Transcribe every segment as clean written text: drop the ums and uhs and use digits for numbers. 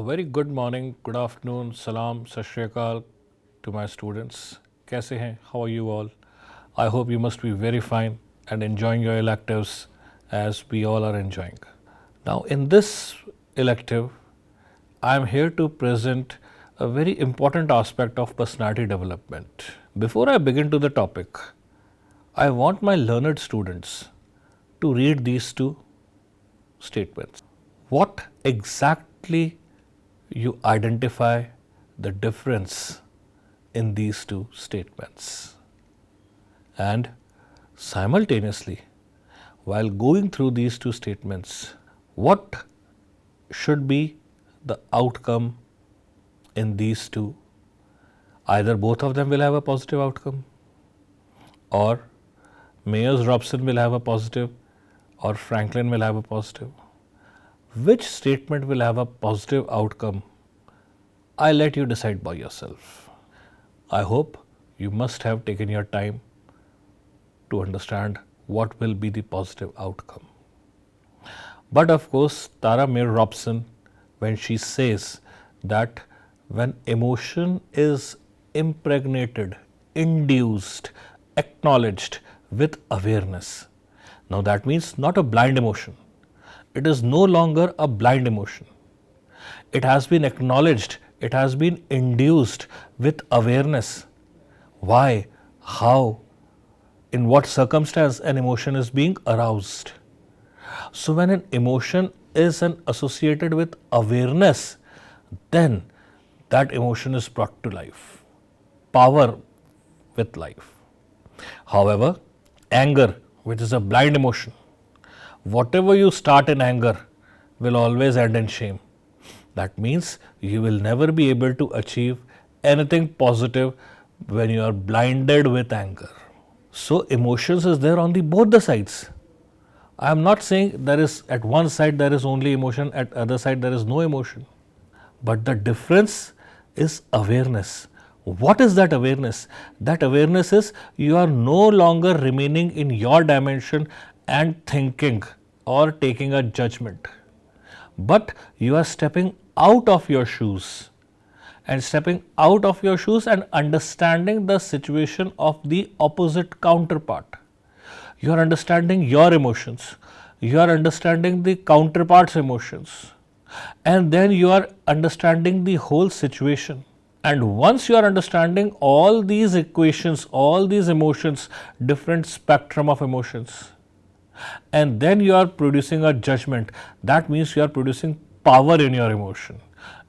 very good morning, good afternoon, salam, sat shri akal to my students. Kaise hain? How are you all? I hope you must be very fine and enjoying your electives as we all are enjoying. Now, in this elective, I am here to present a very important aspect of personality development. Before I begin to the topic, I want my learned students to read these two statements. What exactly you identify the difference in these two statements? And simultaneously, while going through these two statements, what should be the outcome in these two? Either both of them will have a positive outcome, or Mayers Robson will have a positive, or Franklin will have a positive. Which statement will have a positive outcome? I'll let you decide by yourself. I hope you must have taken your time to understand what will be the positive outcome. But of course, Tara Mayer Robson, when she says that when emotion is impregnated, induced, acknowledged with awareness, now that means not a blind emotion. It is no longer a blind emotion. It has been acknowledged, it has been induced with awareness. Why, how, in what circumstance an emotion is being aroused. So when an emotion is associated with awareness, then that emotion is brought to life. Power with life. However, anger, which is a blind emotion, whatever you start in anger will always end in shame. That means you will never be able to achieve anything positive when you are blinded with anger. So emotions is there on both the sides. I am not saying there is at one side there is only emotion, at other side there is no emotion. But the difference is awareness. What is that awareness? That awareness is you are no longer remaining in your dimension and thinking or taking a judgment. But you are stepping out of your shoes and understanding the situation of the opposite counterpart. You are understanding your emotions, you are understanding the counterpart's emotions, and then you are understanding the whole situation. And once you are understanding all these equations, all these emotions, different spectrum of emotions, and then you are producing a judgment, that means you are producing power in your emotion.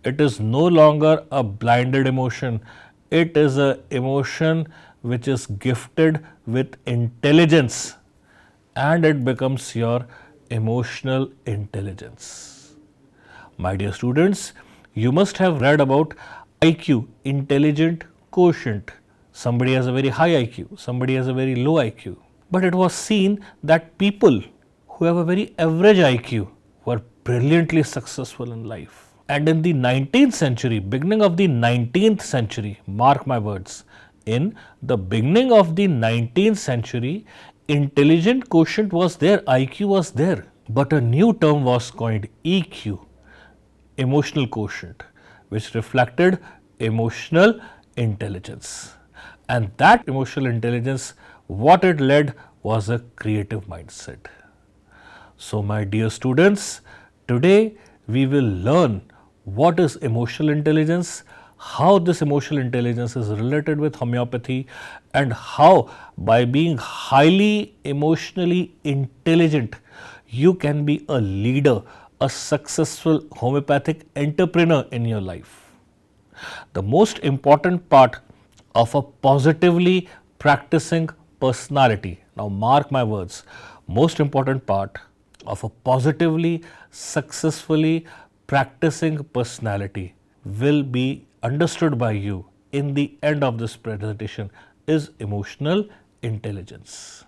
It is no longer a blinded emotion, it is an emotion which is gifted with intelligence, and it becomes your emotional intelligence. My dear students, you must have read about IQ, intelligent quotient. Somebody has a very high IQ, somebody has a very low IQ. But it was seen that people who have a very average IQ were brilliantly successful in life. And in the 19th century, beginning of the 19th century, mark my words, in the beginning of the 19th century, intelligent quotient was there, IQ was there. But a new term was coined, EQ, emotional quotient, which reflected emotional intelligence. And that emotional intelligence, what it led was a creative mindset. So my dear students, today we will learn what is emotional intelligence, how this emotional intelligence is related with homeopathy, and how by being highly emotionally intelligent, you can be a leader, a successful homeopathic entrepreneur in your life. The most important part of a positively practicing personality, now mark my words, most important part of a positively, successfully practicing personality will be understood by you in the end of this presentation is emotional intelligence.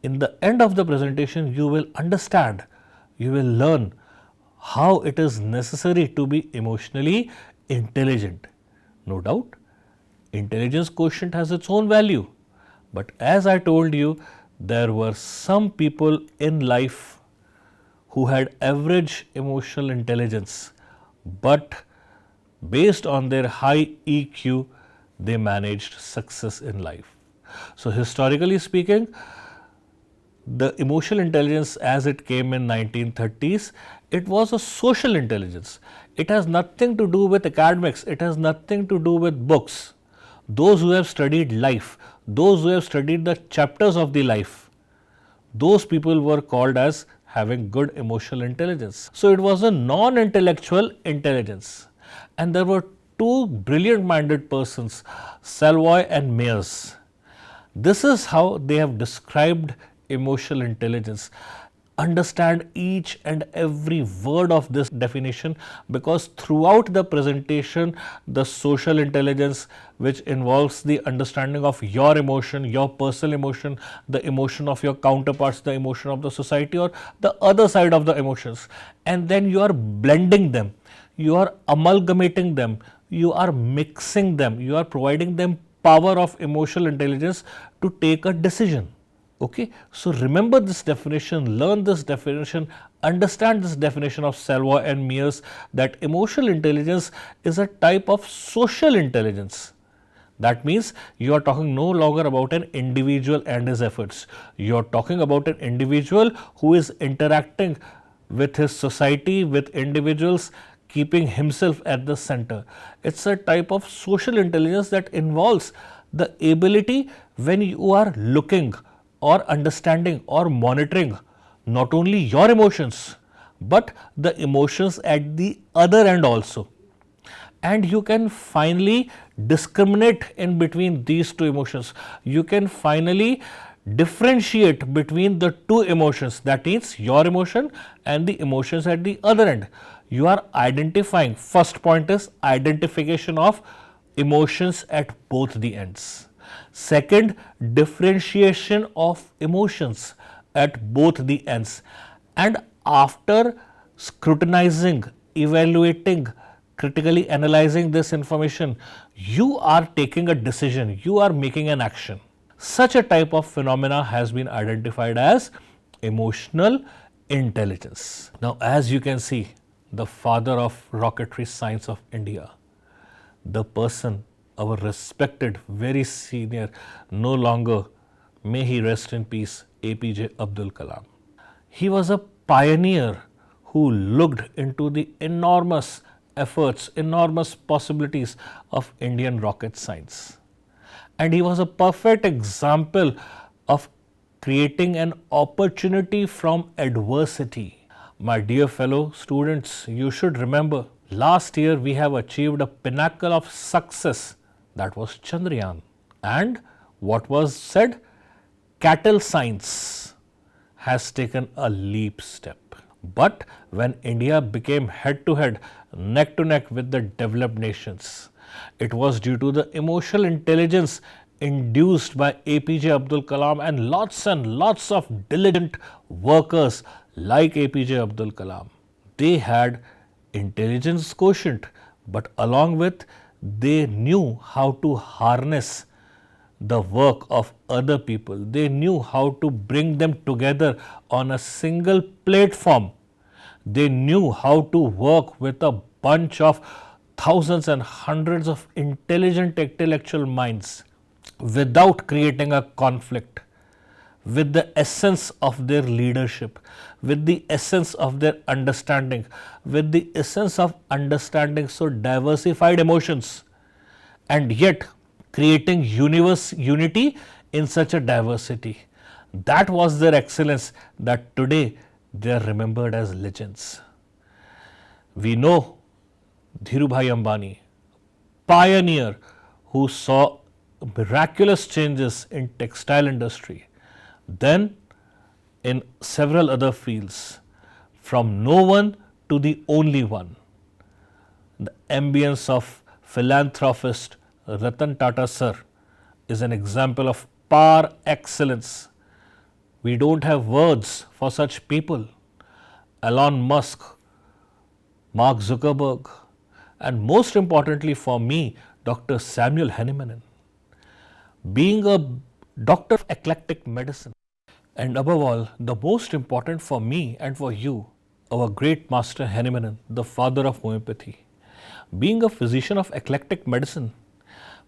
In the end of the presentation, you will understand, you will learn how it is necessary to be emotionally intelligent. No doubt, intelligence quotient has its own value. But as I told you, there were some people in life who had average emotional intelligence, but based on their high EQ, they managed success in life. So historically speaking, the emotional intelligence as it came in 1930s, it was a social intelligence. It has nothing to do with academics, it has nothing to do with books. Those who have studied life, those who have studied the chapters of the life, those people were called as having good emotional intelligence. So it was a non-intellectual intelligence. And there were two brilliant minded persons, Savoy and Mayers. This is how they have described emotional intelligence. Understand each and every word of this definition, because throughout the presentation, the social intelligence, which involves the understanding of your emotion, your personal emotion, the emotion of your counterparts, the emotion of the society, or the other side of the emotions, and then you are blending them, you are amalgamating them, you are mixing them, you are providing them power of emotional intelligence to take a decision. Okay, so remember this definition, learn this definition, understand this definition of Savoy and Mayers, that emotional intelligence is a type of social intelligence. That means you are talking no longer about an individual and his efforts. You are talking about an individual who is interacting with his society, with individuals, keeping himself at the center. It's a type of social intelligence that involves the ability when you are looking or understanding or monitoring not only your emotions but the emotions at the other end also. And you can finally discriminate in between these two emotions. You can finally differentiate between the two emotions, that means your emotion and the emotions at the other end. You are identifying, first point is identification of emotions at both the ends. Second, differentiation of emotions at both the ends. And after scrutinizing, evaluating, critically analyzing this information, you are taking a decision, you are making an action. Such a type of phenomena has been identified as emotional intelligence. Now, as you can see, the father of rocketry science of India, the person, our respected, very senior, no longer, may he rest in peace, APJ Abdul Kalam. He was a pioneer who looked into the enormous efforts, enormous possibilities of Indian rocket science. And he was a perfect example of creating an opportunity from adversity. My dear fellow students, you should remember, last year we have achieved a pinnacle of success, that was Chandrayaan. And what was said? Cattle science has taken a leap step. But when India became head to head, neck to neck with the developed nations, it was due to the emotional intelligence induced by APJ Abdul Kalam and lots of diligent workers like APJ Abdul Kalam. They had intelligence quotient, but along with, they knew how to harness the work of other people. They knew how to bring them together on a single platform. They knew how to work with a bunch of thousands and hundreds of intelligent intellectual minds without creating a conflict, with the essence of their leadership, with the essence of their understanding, with the essence of understanding so diversified emotions, and yet creating unity in such a diversity. That was their excellence, that today they are remembered as legends. We know Dhirubhai Ambani, pioneer who saw miraculous changes in textile industry, then in several other fields, from no one to the only one. The ambience of philanthropist Ratan Tata sir is an example of par excellence. We don't have words for such people. Elon Musk, Mark Zuckerberg, and most importantly for me, Dr. Samuel Hahnemann, being a doctor of eclectic medicine, and above all, the most important for me and for you, our great master Hahnemann, the father of homeopathy, being a physician of eclectic medicine,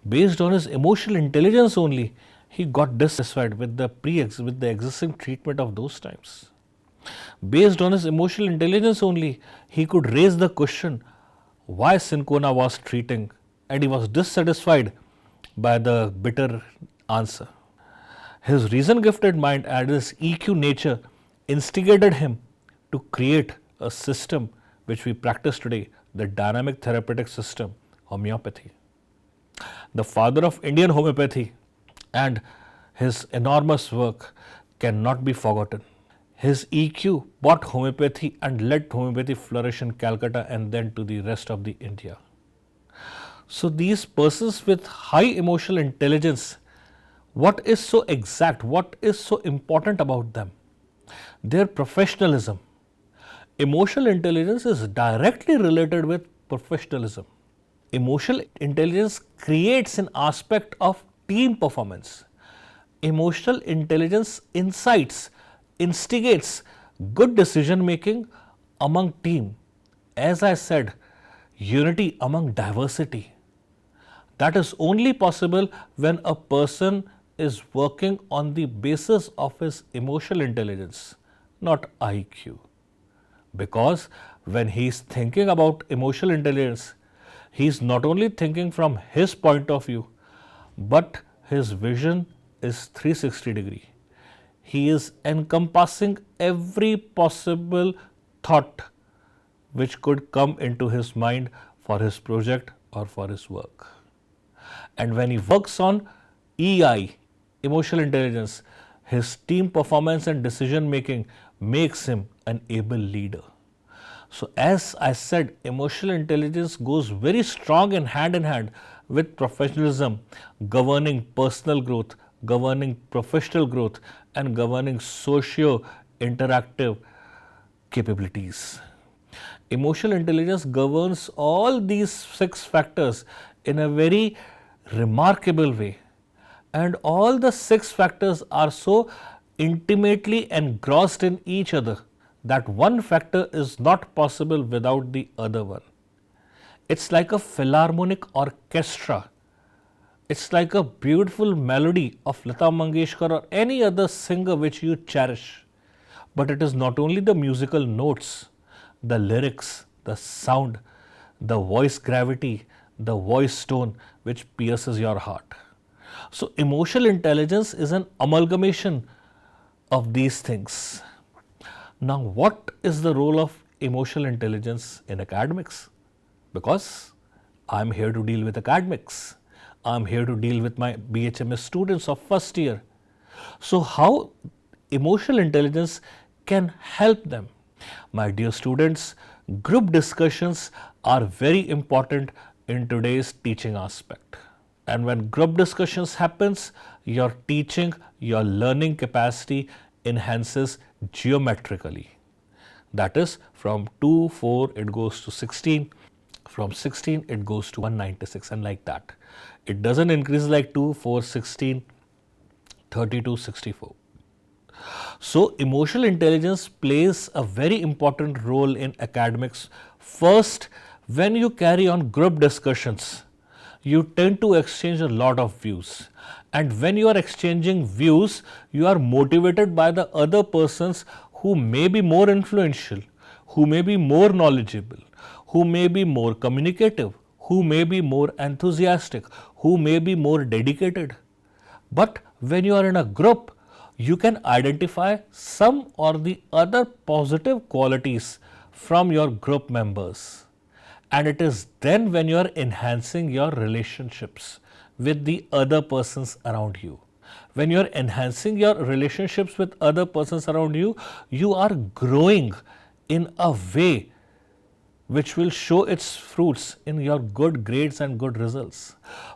based on his emotional intelligence only, he got dissatisfied with the existing treatment of those times. Based on his emotional intelligence only, he could raise the question why Sincona was treating, and he was dissatisfied by the bitter answer. His reason gifted mind and his EQ nature instigated him to create a system which we practice today, the dynamic therapeutic system, homeopathy. The father of Indian homeopathy and his enormous work cannot be forgotten. His EQ brought homeopathy and let homeopathy flourish in Calcutta and then to the rest of the India. So these persons with high emotional intelligence, what is so exact, what is so important about them? Their professionalism. Emotional intelligence is directly related with professionalism. Emotional intelligence creates an aspect of team performance. Emotional intelligence incites, instigates good decision making among team. As I said, unity among diversity. That is only possible when a person is working on the basis of his emotional intelligence, not IQ. Because when he is thinking about emotional intelligence, he is not only thinking from his point of view, but his vision is 360 degree. He is encompassing every possible thought which could come into his mind for his project or for his work. And when he works on EI, emotional intelligence, his team performance and decision making makes him an able leader. So as I said, emotional intelligence goes very strong in hand with professionalism, governing personal growth, governing professional growth, and governing socio-interactive capabilities. Emotional intelligence governs all these 6 factors in a very remarkable way, and all the 6 factors are so intimately engrossed in each other that one factor is not possible without the other one. It's like a philharmonic orchestra. It's like a beautiful melody of Lata Mangeshkar or any other singer which you cherish. But it is not only the musical notes, the lyrics, the sound, the voice gravity, the voice tone which pierces your heart. So emotional intelligence is an amalgamation of these things. Now what is the role of emotional intelligence in academics? Because I am here to deal with academics. I am here to deal with my BHMS students of first year. So how emotional intelligence can help them? My dear students, group discussions are very important in today's teaching aspect. And when group discussions happens, your teaching, your learning capacity enhances geometrically. That is, from 2, 4 it goes to 16, from 16 it goes to 196, and like that. It doesn't increase like 2, 4, 16, 32, 64. So emotional intelligence plays a very important role in academics. First, when you carry on group discussions, you tend to exchange a lot of views. And when you are exchanging views, you are motivated by the other persons who may be more influential, who may be more knowledgeable, who may be more communicative, who may be more enthusiastic, who may be more dedicated. But when you are in a group, you can identify some or the other positive qualities from your group members. And it is then when you are enhancing your relationships with the other persons around you. When you are enhancing your relationships with other persons around you, you are growing in a way which will show its fruits in your good grades and good results.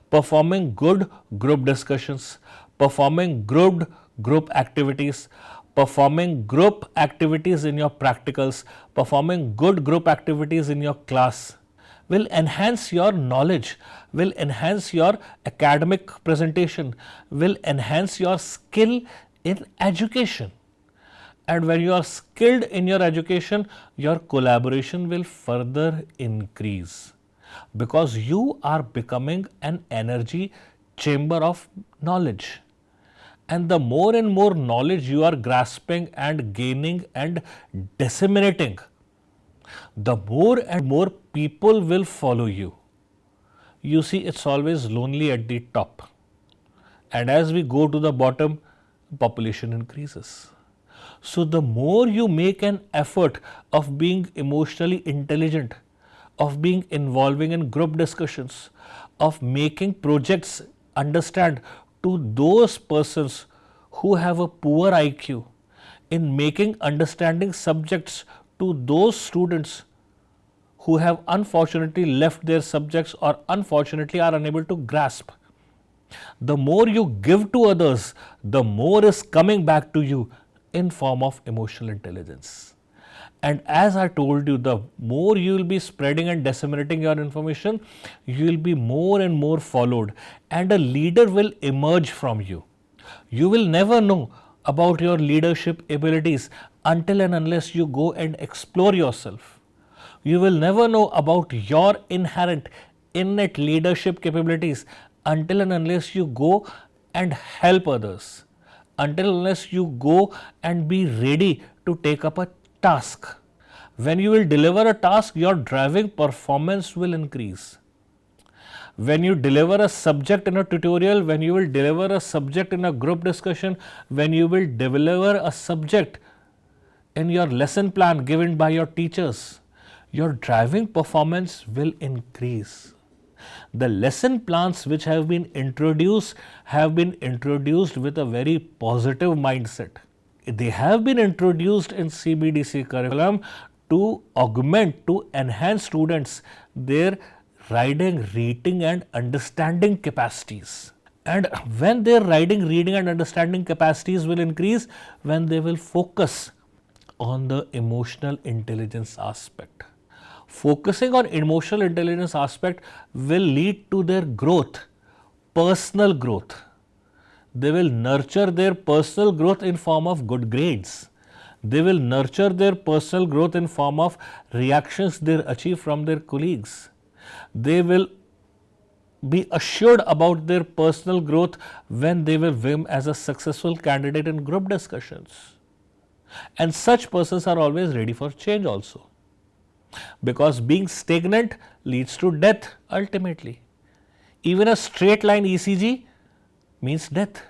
Performing good group discussions, performing good group activities, performing group activities in your practicals, performing good group activities in your class will enhance your knowledge, will enhance your academic presentation, will enhance your skill in education. And when you are skilled in your education, your collaboration will further increase because you are becoming an energy chamber of knowledge. And the more and more knowledge you are grasping and gaining and disseminating, the more and more people will follow you. You see, it's always lonely at the top. And as we go to the bottom, population increases. So the more you make an effort of being emotionally intelligent, of being involving in group discussions, of making projects understand to those persons who have a poor IQ, in making understanding subjects to those students who have unfortunately left their subjects or unfortunately are unable to grasp. The more you give to others, the more is coming back to you in form of emotional intelligence. And as I told you, the more you will be spreading and disseminating your information, you will be more and more followed, and a leader will emerge from you. You will never know about your leadership abilities until and unless you go and explore yourself. You will never know about your inherent, innate leadership capabilities until and unless you go and help others, until unless you go and be ready to take up a task. When you will deliver a task, your driving performance will increase. When you deliver a subject in a tutorial, when you will deliver a subject in a group discussion, when you will deliver a subject in your lesson plan given by your teachers, your driving performance will increase. The lesson plans which have been introduced with a very positive mindset. They have been introduced in CBDC curriculum to augment, to enhance students their writing, reading and understanding capacities. And when their writing, reading and understanding capacities will increase, when they will focus on the emotional intelligence aspect. Focusing on emotional intelligence aspect will lead to their growth, personal growth. They will nurture their personal growth in form of good grades. They will nurture their personal growth in form of reactions they achieve from their colleagues. They will be assured about their personal growth when they will win as a successful candidate in group discussions. And such persons are always ready for change also. Because being stagnant leads to death ultimately. Even a straight line ECG means death.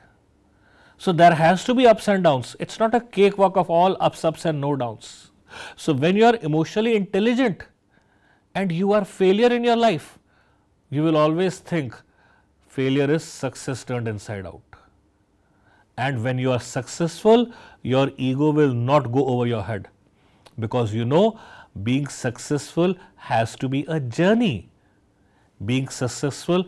So there has to be ups and downs. It's not a cakewalk of all ups and no downs. So when you are emotionally intelligent and you are failure in your life, you will always think failure is success turned inside out. And when you are successful, your ego will not go over your head, because you know being successful has to be a journey. Being successful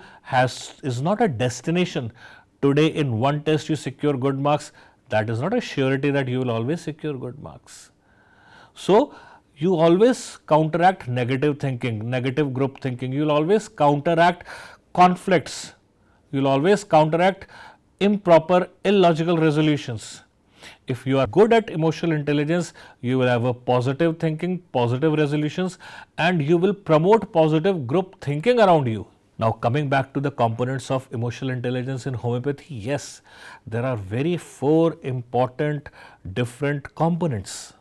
is not a destination. Today in one test you secure good marks, that is not a surety that you will always secure good marks. So you always counteract negative thinking, negative group thinking. You will always counteract conflicts. You will always counteract improper, illogical resolutions. If you are good at emotional intelligence, you will have a positive thinking, positive resolutions, and you will promote positive group thinking around you. Now coming back to the components of emotional intelligence in homeopathy, yes, there are very 4 important different components.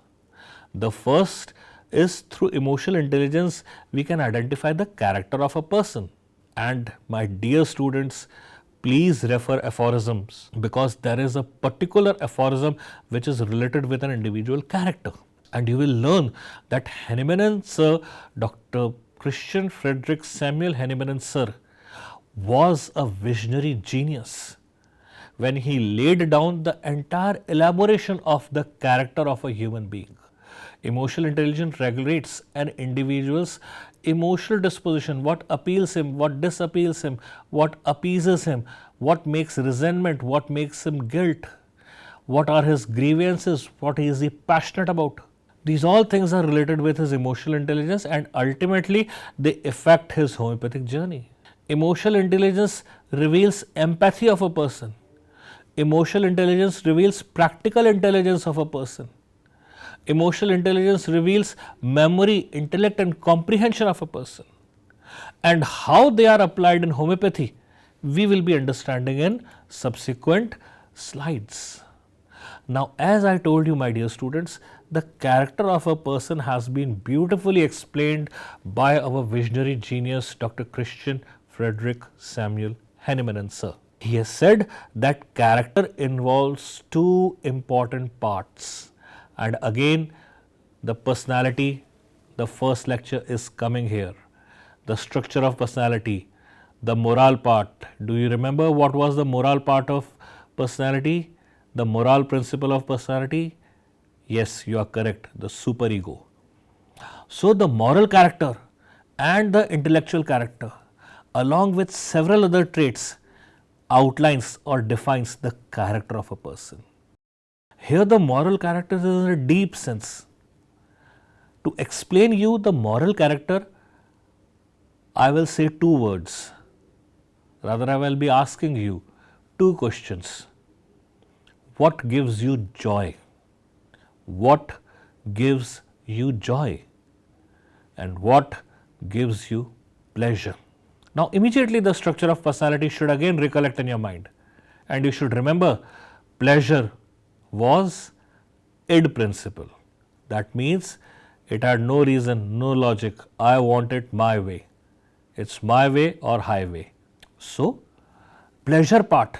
The first is through emotional intelligence we can identify the character of a person. And my dear students, please refer aphorisms, because there is a particular aphorism which is related with an individual character. And you will learn that Henneman Sir, Dr. Christian Frederick Samuel Henneman Sir, was a visionary genius when he laid down the entire elaboration of the character of a human being. Emotional intelligence regulates an individual's emotional disposition, what appeals him, what disappeals him, what appeases him, what makes resentment, what makes him guilt, what are his grievances, what is he passionate about. These all things are related with his emotional intelligence, and ultimately they affect his homeopathic journey. Emotional intelligence reveals empathy of a person. Emotional intelligence reveals practical intelligence of a person. Emotional intelligence reveals memory, intellect, and comprehension of a person. And how they are applied in homeopathy, we will be understanding in subsequent slides. Now, as I told you, my dear students, the character of a person has been beautifully explained by our visionary genius, Dr. Christian Frederick Samuel Henneman, sir. He has said that character involves two important parts. And again, the personality, the first lecture is coming here. The structure of personality, the moral part. Do you remember what was the moral part of personality? The moral principle of personality? Yes, you are correct, the superego. So, the moral character and the intellectual character, along with several other traits, outlines or defines the character of a person. Here, the moral character is in a deep sense. To explain you the moral character, I will say two words. Rather, I will be asking you two questions. What gives you joy? What gives you joy? And what gives you pleasure? Now, immediately the structure of personality should again recollect in your mind. And you should remember, pleasure was id principle. That means it had no reason, no logic. I want it my way. It's my way or highway. So, pleasure part,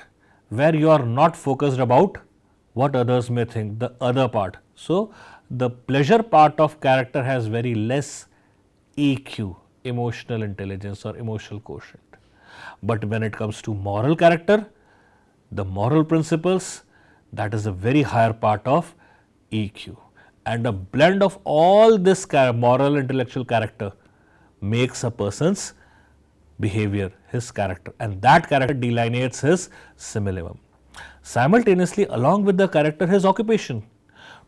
where you are not focused about what others may think, the other part. So, the pleasure part of character has very less EQ, emotional intelligence or emotional quotient. But when it comes to moral character, the moral principles, that is a very higher part of EQ. And a blend of all this moral intellectual character makes a person's behavior, his character, and that character delineates his simillimum. Simultaneously, along with the character, his occupation.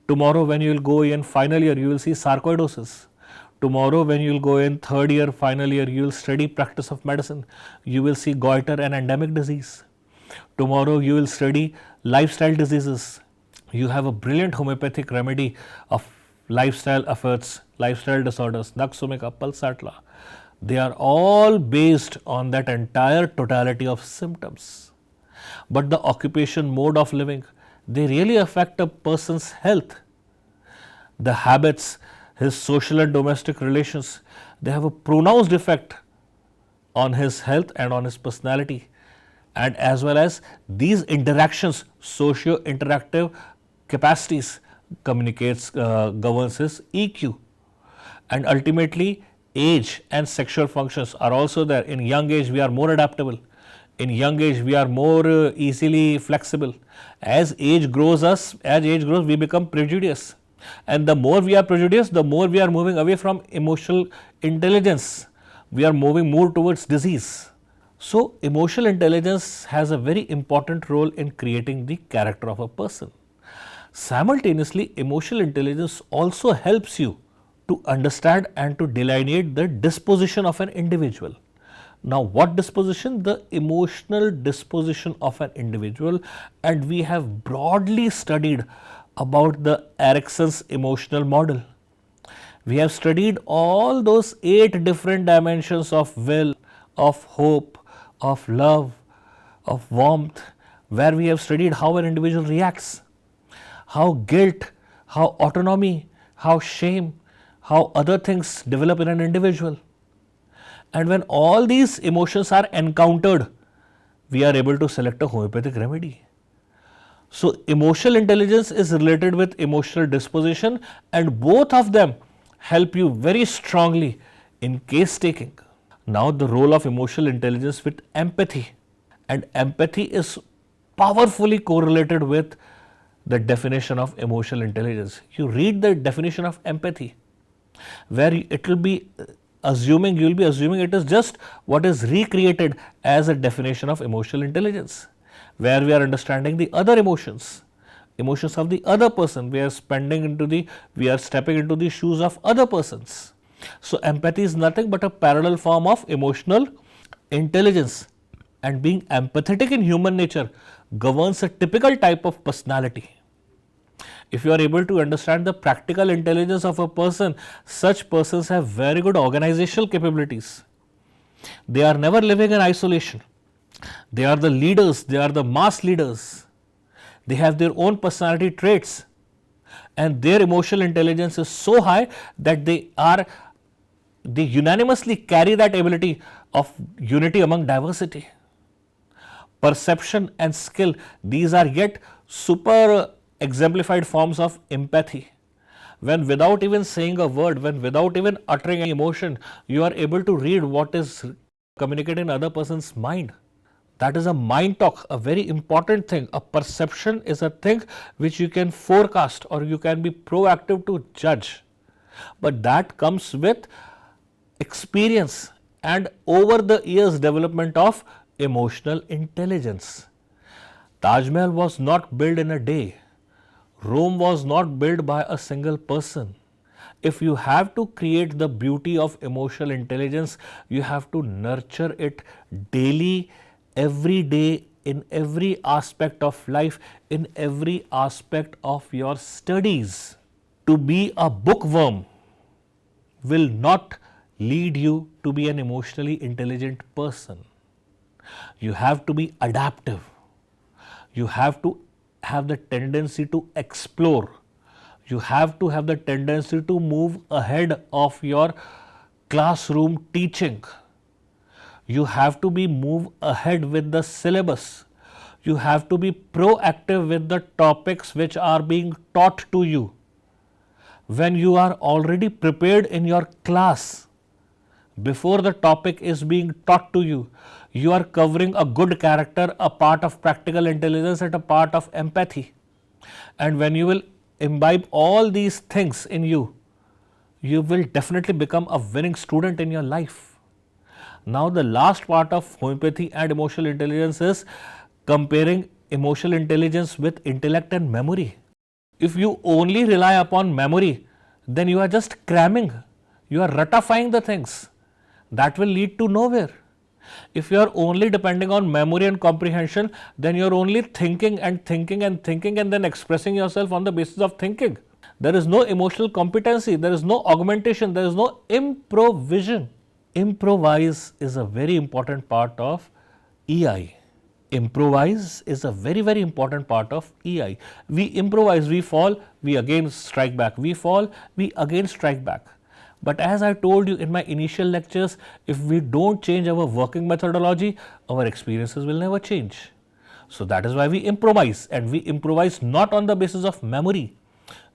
Tomorrow when you will go in final year, you will see sarcoidosis. Tomorrow when you will go in third year, final year, you will study practice of medicine. You will see goiter and endemic disease. Tomorrow you will study lifestyle diseases. You have a brilliant homeopathic remedy of lifestyle efforts, lifestyle disorders, Naksumika, Palsatla. They are all based on that entire totality of symptoms. But the occupation, mode of living, they really affect a person's health. The habits, his social and domestic relations, they have a pronounced effect on his health and on his personality. And as well as these interactions, socio-interactive capacities communicates, governs his EQ. And ultimately, age and sexual functions are also there. In young age, we are more adaptable. In young age, we are more easily flexible. As age grows, we become prejudiced. And the more we are prejudiced, the more we are moving away from emotional intelligence. We are moving more towards disease. So, emotional intelligence has a very important role in creating the character of a person. Simultaneously, emotional intelligence also helps you to understand and to delineate the disposition of an individual. Now, what disposition? The emotional disposition of an individual, and we have broadly studied about the Erickson's emotional model. We have studied all those 8 different dimensions of will, of hope, of love, of warmth, where we have studied how an individual reacts, how guilt, how autonomy, how shame, how other things develop in an individual. And when all these emotions are encountered, we are able to select a homeopathic remedy. So, emotional intelligence is related with emotional disposition, and both of them help you very strongly in case taking. Now, the role of emotional intelligence with empathy, and empathy is powerfully correlated with the definition of emotional intelligence. You read the definition of empathy, where it will be assuming, you will be assuming it is just what is recreated as a definition of emotional intelligence, where we are understanding the other emotions, emotions of the other person. We are stepping into the shoes of other persons. So, empathy is nothing but a parallel form of emotional intelligence, and being empathetic in human nature governs a typical type of personality. If you are able to understand the practical intelligence of a person, such persons have very good organizational capabilities. They are never living in isolation. They are the leaders, they are the mass leaders. They have their own personality traits, and their emotional intelligence is so high that they unanimously carry that ability of unity among diversity. Perception and skill, these are yet super exemplified forms of empathy. When without even saying a word, when without even uttering any emotion, you are able to read what is communicated in other person's mind. That is a mind talk, a very important thing. A perception is a thing which you can forecast or you can be proactive to judge. But that comes with experience and over the years development of emotional intelligence. Taj Mahal was not built in a day. Rome was not built by a single person. If you have to create the beauty of emotional intelligence, you have to nurture it daily, every day, in every aspect of life, in every aspect of your studies. To be a bookworm will not lead you to be an emotionally intelligent person. You have to be adaptive. You have to have the tendency to explore. You have to have the tendency to move ahead of your classroom teaching. You have to be move ahead with the syllabus. You have to be proactive with the topics which are being taught to you. When you are already prepared in your class, before the topic is being taught to you, you are covering a good character, a part of practical intelligence and a part of empathy. And when you will imbibe all these things in you, you will definitely become a winning student in your life. Now the last part of homeopathy and emotional intelligence is comparing emotional intelligence with intellect and memory. If you only rely upon memory, then you are just cramming, you are ratifying the things. That will lead to nowhere. If you are only depending on memory and comprehension, then you are only thinking and thinking and thinking and then expressing yourself on the basis of thinking. There is no emotional competency, there is no augmentation, there is no improvision. Improvise is a very important part of EI. Improvise is a very, very important part of EI. We improvise, we fall, we again strike back. We fall, we again strike back. But as I told you in my initial lectures, if we don't change our working methodology, our experiences will never change. So that is why we improvise, and we improvise not on the basis of memory.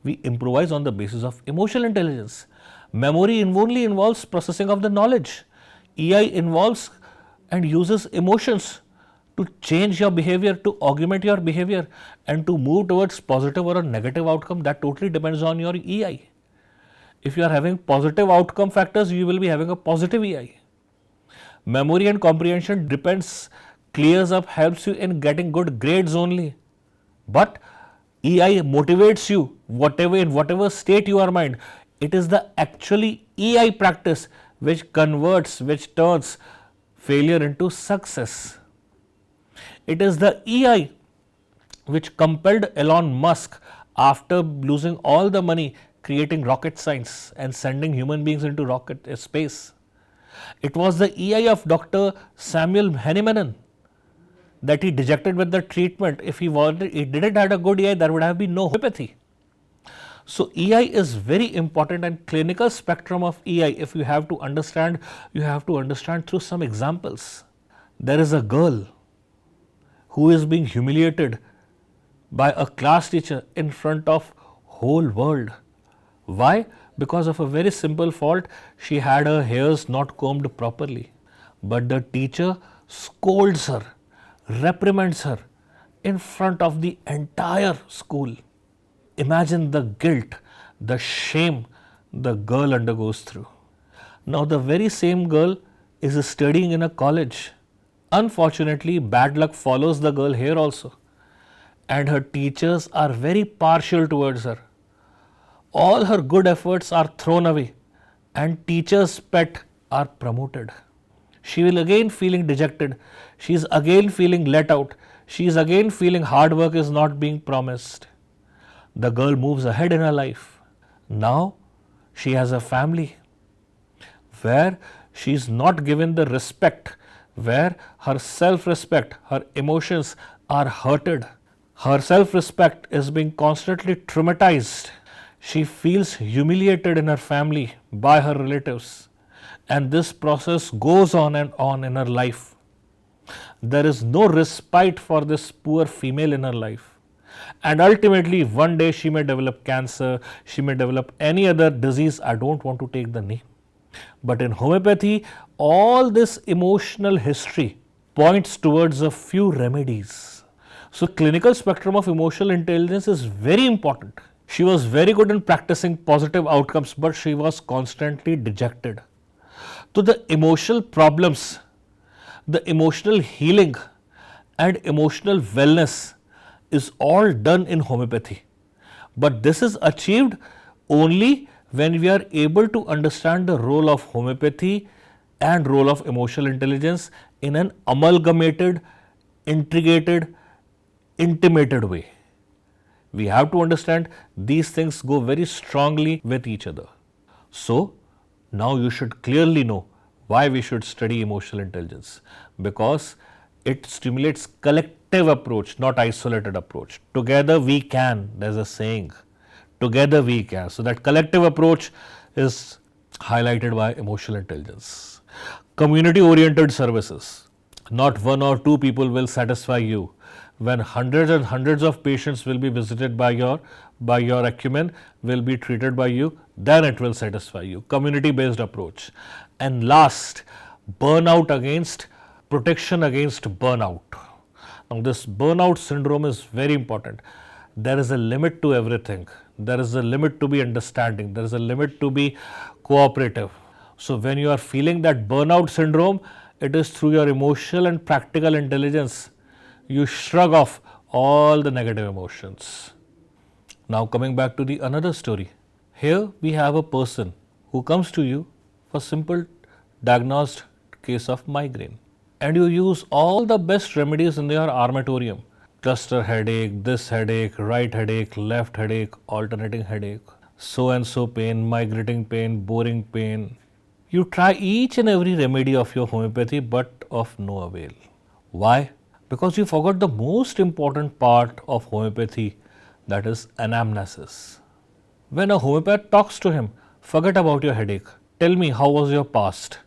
We improvise on the basis of emotional intelligence. Memory only involves processing of the knowledge. EI involves and uses emotions to change your behavior, to augment your behavior, and to move towards positive or a negative outcome. That totally depends on your EI. If you are having positive outcome factors, you will be having a positive EI. Memory and comprehension depends, clears up, helps you in getting good grades only. But EI motivates you in whatever state you are mind. It is the actually EI practice which converts, which turns failure into success. It is the EI which compelled Elon Musk, after losing all the money, creating rocket science and sending human beings into rocket space. It was the EI of Dr. Samuel Hahnemann that he dejected with the treatment. If he didn't have a good EI, there would have been no homeopathy. So EI is very important, and clinical spectrum of EI, if you have to understand, you have to understand through some examples. There is a girl who is being humiliated by a class teacher in front of whole world. Why? Because of a very simple fault. She had her hairs not combed properly. But the teacher scolds her, reprimands her in front of the entire school. Imagine the guilt, the shame the girl undergoes through. Now the very same girl is studying in a college. Unfortunately, bad luck follows the girl here also. And her teachers are very partial towards her. All her good efforts are thrown away, and teacher's pet are promoted. She will again feeling dejected. She is again feeling let out. She is again feeling hard work is not being promised. The girl moves ahead in her life. Now she has a family where she is not given the respect, where her self respect, her emotions are hurted. Her self respect is being constantly traumatized. She feels humiliated in her family by her relatives. And this process goes on and on in her life. There is no respite for this poor female in her life. And ultimately, one day she may develop cancer, she may develop any other disease. I don't want to take the name. But in homeopathy, all this emotional history points towards a few remedies. So, clinical spectrum of emotional intelligence is very important. She was very good in practicing positive outcomes, but she was constantly dejected. So, the emotional problems, the emotional healing, and emotional wellness is all done in homeopathy. But this is achieved only when we are able to understand the role of homeopathy and role of emotional intelligence in an amalgamated, integrated, intimated way. We have to understand these things go very strongly with each other. So, now you should clearly know why we should study emotional intelligence, because it stimulates collective approach, not isolated approach. Together we can, there's a saying, together we can. So that collective approach is highlighted by emotional intelligence. Community oriented services. Not one or two people will satisfy you. When hundreds and hundreds of patients will be visited by your acumen, will be treated by you, then it will satisfy you. Community based approach. And last, burnout against protection against burnout. Now this burnout syndrome is very important. There is a limit to everything. There is a limit to be understanding. There is a limit to be cooperative. So when you are feeling that burnout syndrome, it is through your emotional and practical intelligence. You shrug off all the negative emotions. Now coming back to the another story. Here we have a person who comes to you for simple diagnosed case of migraine. And you use all the best remedies in your armatorium. Cluster headache, this headache, right headache, left headache, alternating headache, so and so pain, migrating pain, boring pain. You try each and every remedy of your homeopathy, but of no avail. Why? Because you forgot the most important part of homeopathy, that is anamnesis. When a homeopath talks to him, forget about your headache. Tell me how was your past.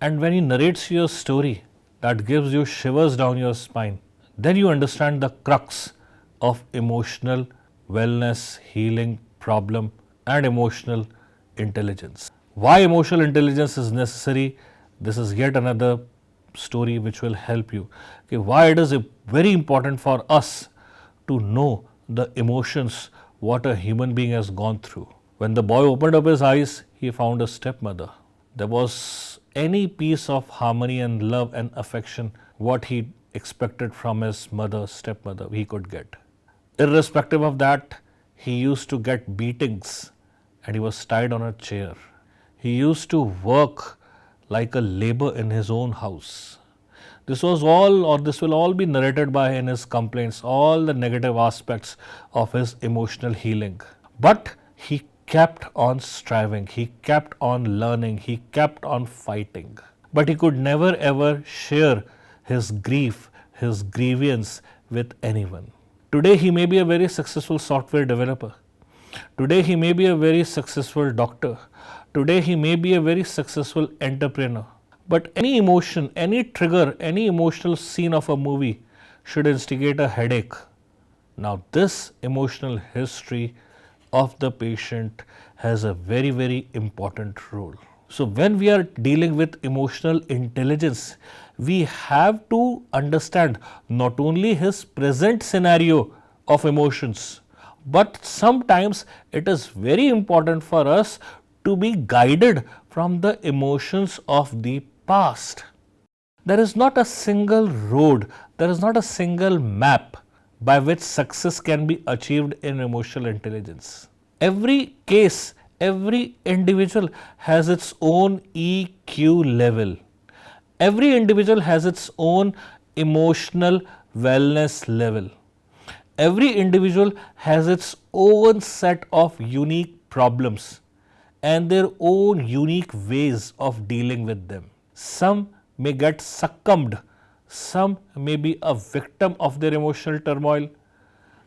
And when he narrates your story, that gives you shivers down your spine, then you understand the crux of emotional wellness, healing, problem, and emotional intelligence. Why emotional intelligence is necessary? This is yet another story which will help you. Okay, why it is very important for us to know the emotions what a human being has gone through. When the boy opened up his eyes, he found a stepmother. There was any piece of harmony and love and affection what he expected from his mother, stepmother, he could get. Irrespective of that, he used to get beatings and he was tied on a chair. He used to work like a labor in his own house. This was all, or this will all be narrated by in his complaints, all the negative aspects of his emotional healing. But he kept on striving, he kept on learning, he kept on fighting. But he could never ever share his grief, his grievance with anyone. Today he may be a very successful software developer. Today he may be a very successful doctor. Today he may be a very successful entrepreneur. But any emotion, any trigger, any emotional scene of a movie should instigate a headache. Now this emotional history of the patient has a very, very important role. So when we are dealing with emotional intelligence, we have to understand not only his present scenario of emotions, but sometimes it is very important for us to be guided from the emotions of the past. There is not a single road, there is not a single map by which success can be achieved in emotional intelligence. Every case, every individual has its own EQ level. Every individual has its own emotional wellness level. Every individual has its own set of unique problems and their own unique ways of dealing with them. Some may get succumbed, some may be a victim of their emotional turmoil,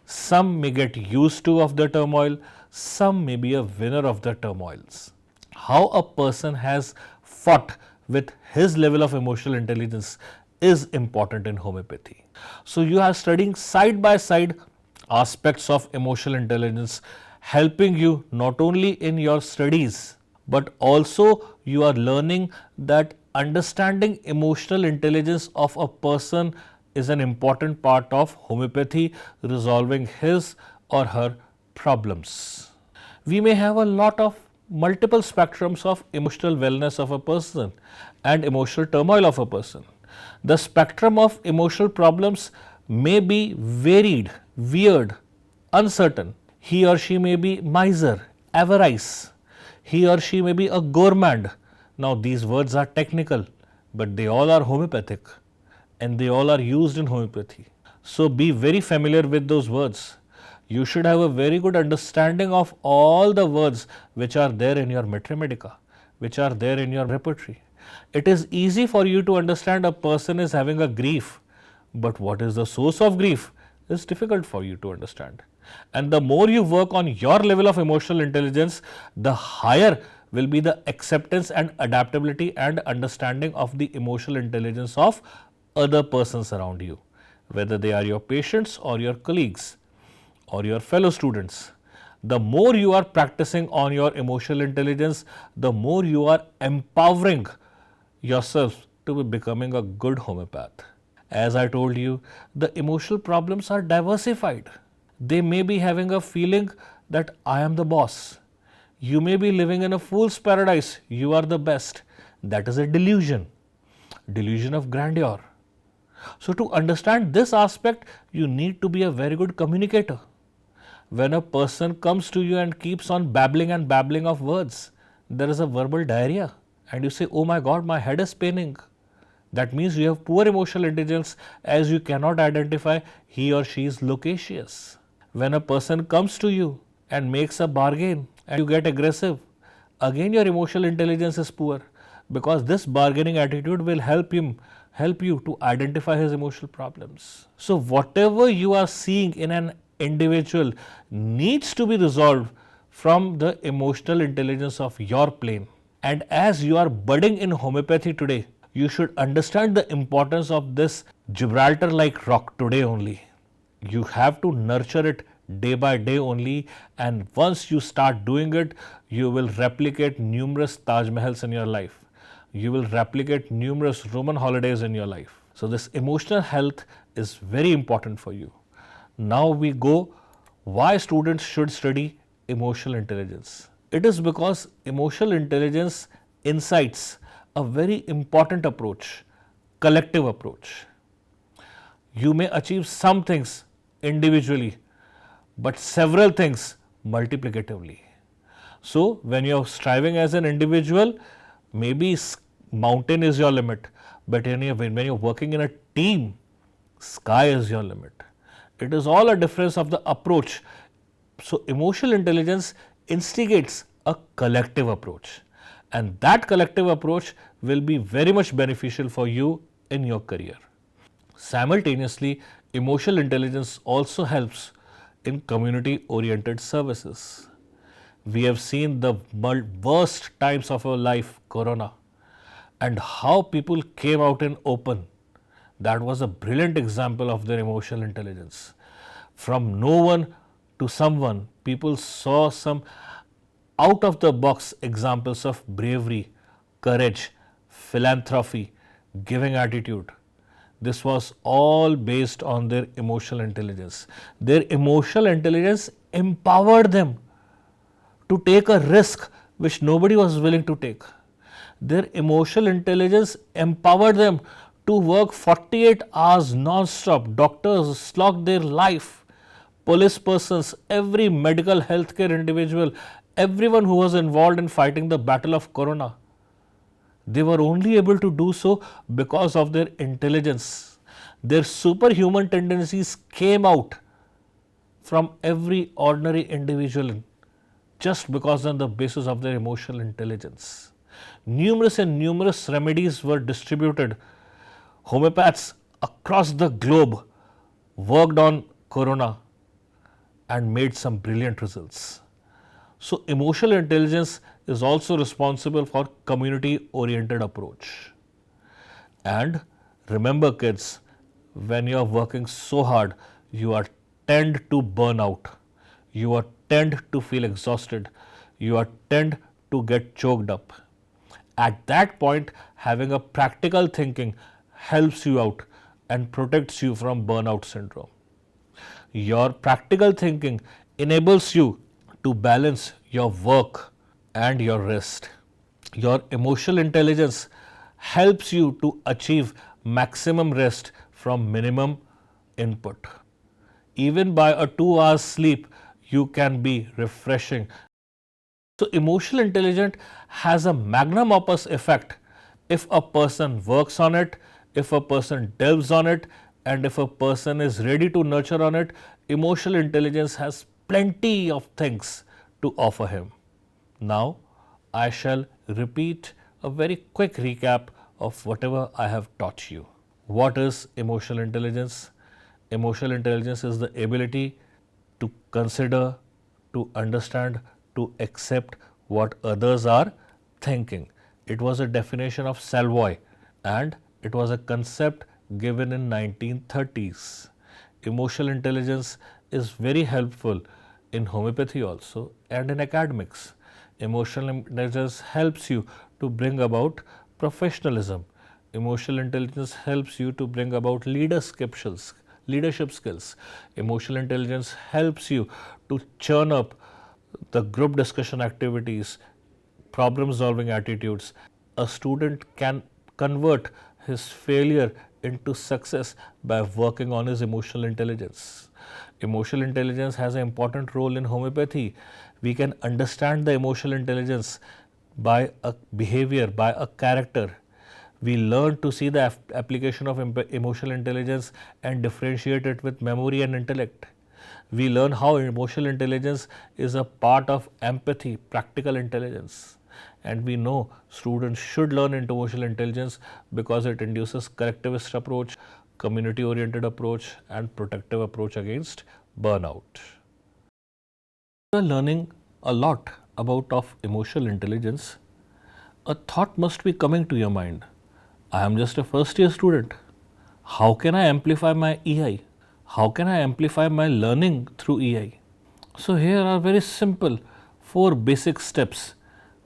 some may get used to of the turmoil, some may be a winner of the turmoils. How a person has fought with his level of emotional intelligence is important in homeopathy. So you are studying side by side aspects of emotional intelligence, helping you not only in your studies but also you are learning that understanding emotional intelligence of a person is an important part of homeopathy resolving his or her problems. We may have a lot of multiple spectrums of emotional wellness of a person and emotional turmoil of a person. The spectrum of emotional problems may be varied, weird, uncertain. He or she may be miser, avarice. He or she may be a gourmand. Now, these words are technical, but they all are homeopathic and they all are used in homeopathy. So, be very familiar with those words. You should have a very good understanding of all the words which are there in your Mathematica, which are there in your repertory. It is easy for you to understand a person is having a grief, but what is the source of grief is difficult for you to understand. And the more you work on your level of emotional intelligence, the higher will be the acceptance and adaptability and understanding of the emotional intelligence of other persons around you, whether they are your patients or your colleagues or your fellow students. The more you are practicing on your emotional intelligence, the more you are empowering yourself to be becoming a good homeopath. As I told you, the emotional problems are diversified. They may be having a feeling that I am the boss. You may be living in a fool's paradise. You are the best. That is a delusion, delusion of grandeur. So, to understand this aspect, you need to be a very good communicator. When a person comes to you and keeps on babbling and babbling of words, there is a verbal diarrhea, and you say, oh my God, my head is paining. That means you have poor emotional intelligence as you cannot identify he or she is loquacious. When a person comes to you and makes a bargain and you get aggressive, again your emotional intelligence is poor, because this bargaining attitude will help you to identify his emotional problems. So whatever you are seeing in an individual needs to be resolved from the emotional intelligence of your plane. And as you are budding in homeopathy today, you should understand the importance of this Gibraltar like rock today only. You have to nurture it day by day only, and once you start doing it, you will replicate numerous Taj Mahals in your life. You will replicate numerous Roman holidays in your life. So this emotional health is very important for you. Now we go why students should study emotional intelligence. It is because emotional intelligence incites a very important approach, collective approach. You may achieve some things individually, but several things multiplicatively. So, when you are striving as an individual, maybe mountain is your limit, but when you are working in a team, sky is your limit. It is all a difference of the approach. So, emotional intelligence instigates a collective approach, and that collective approach will be very much beneficial for you in your career. Simultaneously, emotional intelligence also helps in community oriented services. We have seen the worst times of our life, Corona, and how people came out in open. That was a brilliant example of their emotional intelligence. From no one to someone, people saw some out of the box examples of bravery, courage, philanthropy, giving attitude. This was all based on their emotional intelligence. Their emotional intelligence empowered them to take a risk which nobody was willing to take. Their emotional intelligence empowered them to work 48 hours non-stop. Doctors slogged their life. Police persons, every medical healthcare individual, everyone who was involved in fighting the battle of Corona, they were only able to do so because of their intelligence. Their superhuman tendencies came out from every ordinary individual just because on the basis of their emotional intelligence. Numerous remedies were distributed. Homeopaths across the globe worked on corona and made some brilliant results. So emotional intelligence is also responsible for community oriented approach. And remember kids, when you are working so hard, you are tend to burn out. You are tend to feel exhausted. You are tend to get choked up. At that point, having a practical thinking helps you out and protects you from burnout syndrome. Your practical thinking enables you to balance your work and your rest. Your emotional intelligence helps you to achieve maximum rest from minimum input. Even by a 2 hours sleep, you can be refreshing. So, emotional intelligence has a magnum opus effect if a person works on it, if a person delves on it, and if a person is ready to nurture on it. Emotional intelligence has plenty of things to offer him. Now, I shall repeat a very quick recap of whatever I have taught you. What is emotional intelligence? Emotional intelligence is the ability to consider, to understand, to accept what others are thinking. It was a definition of Salvoy and it was a concept given in 1930s. Emotional intelligence is very helpful in homeopathy also and in academics. Emotional intelligence helps you to bring about professionalism. Emotional intelligence helps you to bring about leadership skills. Emotional intelligence helps you to churn up the group discussion activities, problem solving attitudes. A student can convert his failure into success by working on his emotional intelligence. Emotional intelligence has an important role in homeopathy. We can understand the emotional intelligence by a behavior, by a character. We learn to see the application of emotional intelligence and differentiate it with memory and intellect. We learn how emotional intelligence is a part of empathy, practical intelligence. And we know students should learn emotional intelligence because it induces collectivist approach, community oriented approach and protective approach against burnout. We are learning a lot about of emotional intelligence. A thought must be coming to your mind. I am just a first year student. How can I amplify my EI? How can I amplify my learning through EI? So here are very simple 4 basic steps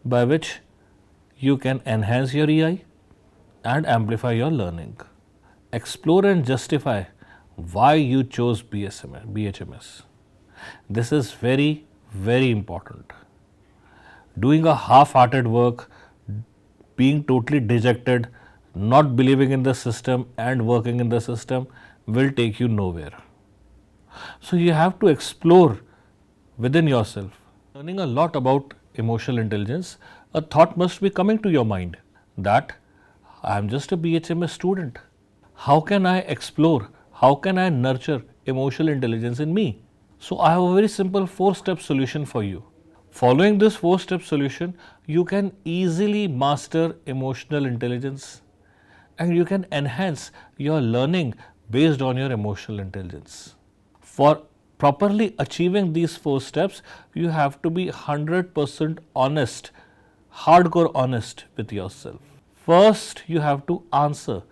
by which you can enhance your EI and amplify your learning. Explore and justify why you chose BHMS. This is very important. Doing a half-hearted work, being totally dejected, not believing in the system and working in the system will take you nowhere. So you have to explore within yourself. Learning a lot about emotional intelligence, a thought must be coming to your mind that I am just a BHMS student. How can I explore? How can I nurture emotional intelligence in me? So I have a very simple 4-step solution for you. Following this 4-step solution, you can easily master emotional intelligence and you can enhance your learning based on your emotional intelligence. For properly achieving these 4 steps, you have to be 100% honest, hardcore honest with yourself. First, you have to answer,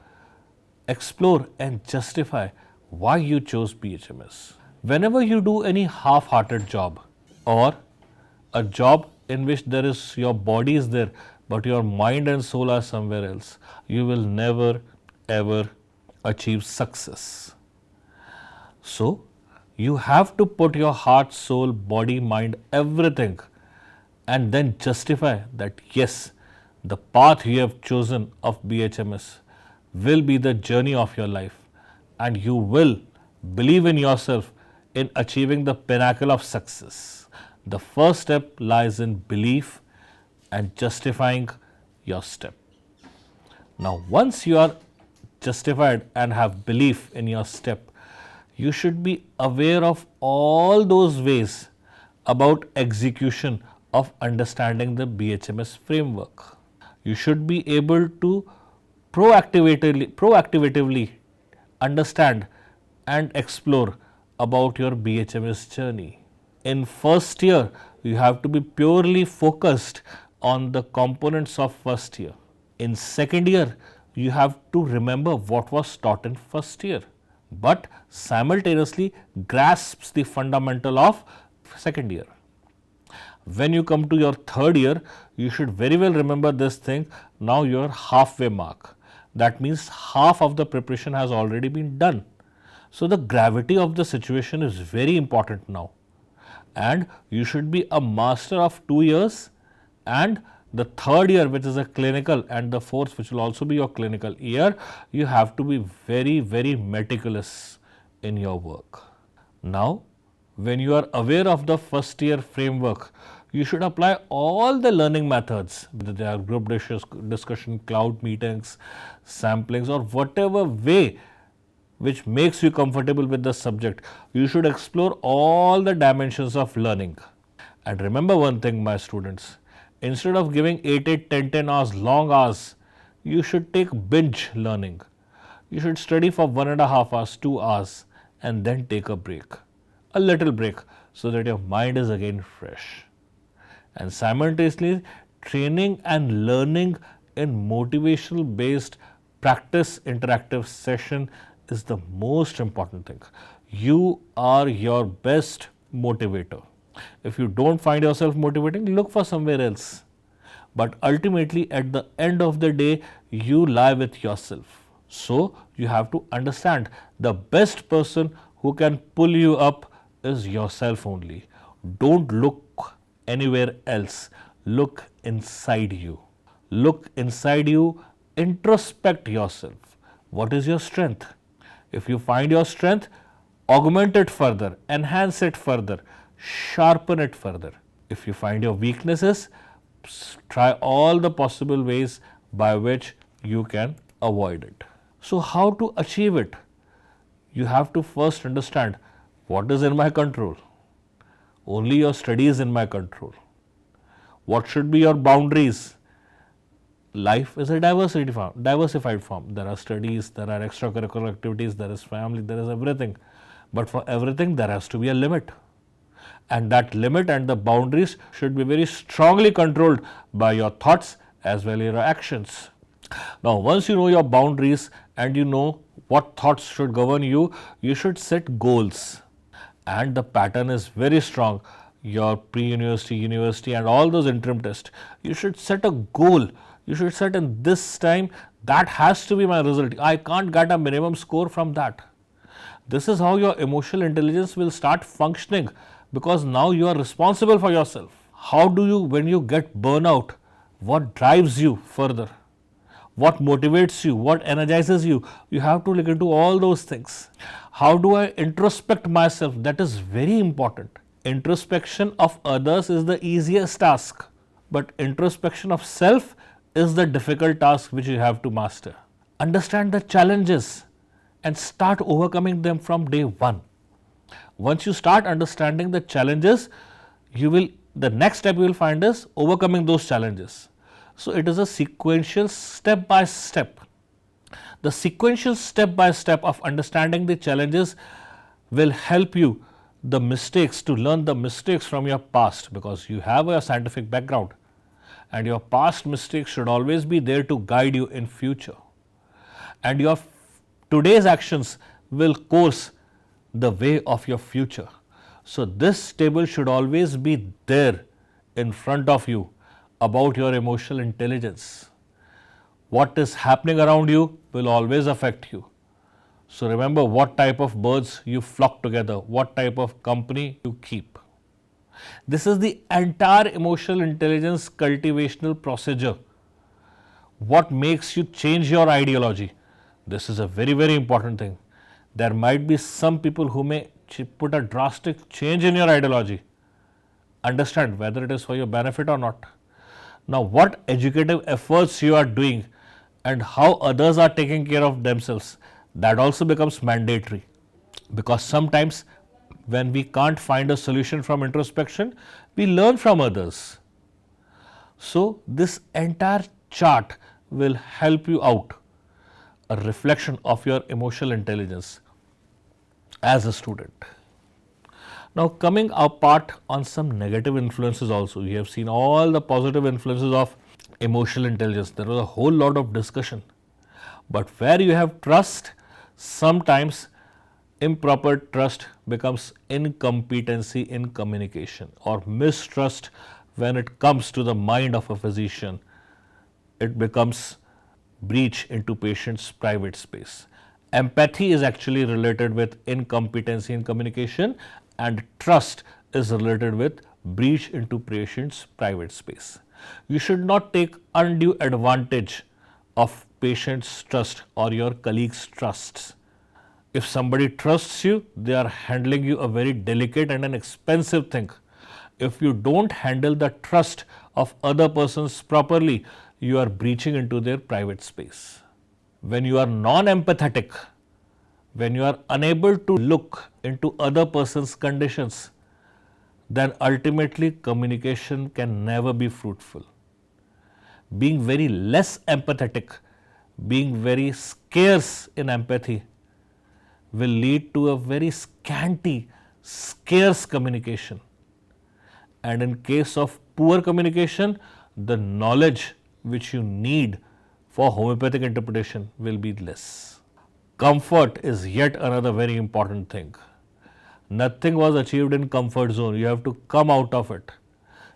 explore and justify why you chose BHMS. Whenever you do any half-hearted job or a job in which there is your body is there but your mind and soul are somewhere else, you will never ever achieve success. So you have to put your heart, soul, body, mind, everything and then justify that yes, the path you have chosen of BHMS will be the journey of your life and you will believe in yourself in achieving the pinnacle of success. The first step lies in belief and justifying your step. Now, once you are justified and have belief in your step, You should be aware of all those ways about execution of understanding the BHMS framework. You should be able to proactively understand and explore about your BHMS journey. In first year, you have to be purely focused on the components of first year. In second year, you have to remember what was taught in first year, but simultaneously grasps the fundamental of second year. When you come to your third year, you should very well remember this thing. Now you are halfway mark. That means half of the preparation has already been done. So the gravity of the situation is very important now. And you should be a master of 2 years, and the third year, which is a clinical, and the fourth, which will also be your clinical year, you have to be very, very meticulous in your work. Now, when you are aware of the first year framework, you should apply all the learning methods, whether they are group discussion, cloud meetings, samplings, or whatever way which makes you comfortable with the subject. You should explore all the dimensions of learning. And remember one thing, my students, instead of giving 8, 8, 10, 10 hours, long hours, you should take binge learning. You should study for 1.5 hours, 2 hours, and then take a break, a little break, so that your mind is again fresh. And simultaneously, training and learning in motivational based practice interactive session is the most important thing. You are your best motivator. If you don't find yourself motivating, look for somewhere else. But ultimately, at the end of the day, you lie with yourself. So, you have to understand the best person who can pull you up is yourself only. Don't look anywhere else. Look inside you. Look inside you, introspect yourself. What is your strength? If you find your strength, augment it further, enhance it further, sharpen it further. If you find your weaknesses, try all the possible ways by which you can avoid it. So, how to achieve it? You have to first understand what is in my control. Only your study is in my control. What should be your boundaries? Life is a diversified form. There are studies, there are extracurricular activities, there is family, there is everything. But for everything, there has to be a limit. And that limit and the boundaries should be very strongly controlled by your thoughts as well as your actions. Now, once you know your boundaries and you know what thoughts should govern you, you should set goals. And the pattern is very strong. Your pre-university, university, and all those interim tests, you should set a goal. You should set in this time, that has to be my result. I can't get a minimum score from that. This is how your emotional intelligence will start functioning, because now you are responsible for yourself. How do you, when you get burnout, what drives you further? What motivates you? What energizes you? You have to look into all those things. How do I introspect myself? That is very important. Introspection of others is the easiest task, but introspection of self is the difficult task which you have to master. Understand the challenges and start overcoming them from day one. Once you start understanding the challenges, the next step you will find is overcoming those challenges. So it is a sequential step by step. The sequential step by step of understanding the challenges will help you to learn the mistakes from your past, because you have a scientific background and your past mistakes should always be there to guide you in future. And your today's actions will course the way of your future. So this table should always be there in front of you about your emotional intelligence. What is happening around you will always affect you. So remember what type of birds you flock together, what type of company you keep. This is the entire emotional intelligence cultivational procedure. What makes you change your ideology? This is a very, very important thing. There might be some people who may put a drastic change in your ideology. Understand whether it is for your benefit or not. Now, what educative efforts you are doing and how others are taking care of themselves, that also becomes mandatory. Because sometimes when we can't find a solution from introspection, we learn from others. So this entire chart will help you out, a reflection of your emotional intelligence as a student. Now coming apart on some negative influences also, you have seen all the positive influences of emotional intelligence. There was a whole lot of discussion. But where you have trust, sometimes improper trust becomes incompetency in communication, or mistrust when it comes to the mind of a physician. It becomes breach into patient's private space. Empathy is actually related with incompetency in communication, and trust is related with breach into patient's private space. You should not take undue advantage of patient's trust or your colleagues' trusts. If somebody trusts you, they are handling you a very delicate and an expensive thing. If you don't handle the trust of other persons properly, you are breaching into their private space. When you are non-empathetic, when you are unable to look into other person's conditions, then ultimately communication can never be fruitful. Being very less empathetic, being very scarce in empathy will lead to a very scanty, scarce communication. And in case of poor communication, the knowledge which you need for homeopathic interpretation will be less. Comfort is yet another very important thing. Nothing was achieved in comfort zone. You have to come out of it.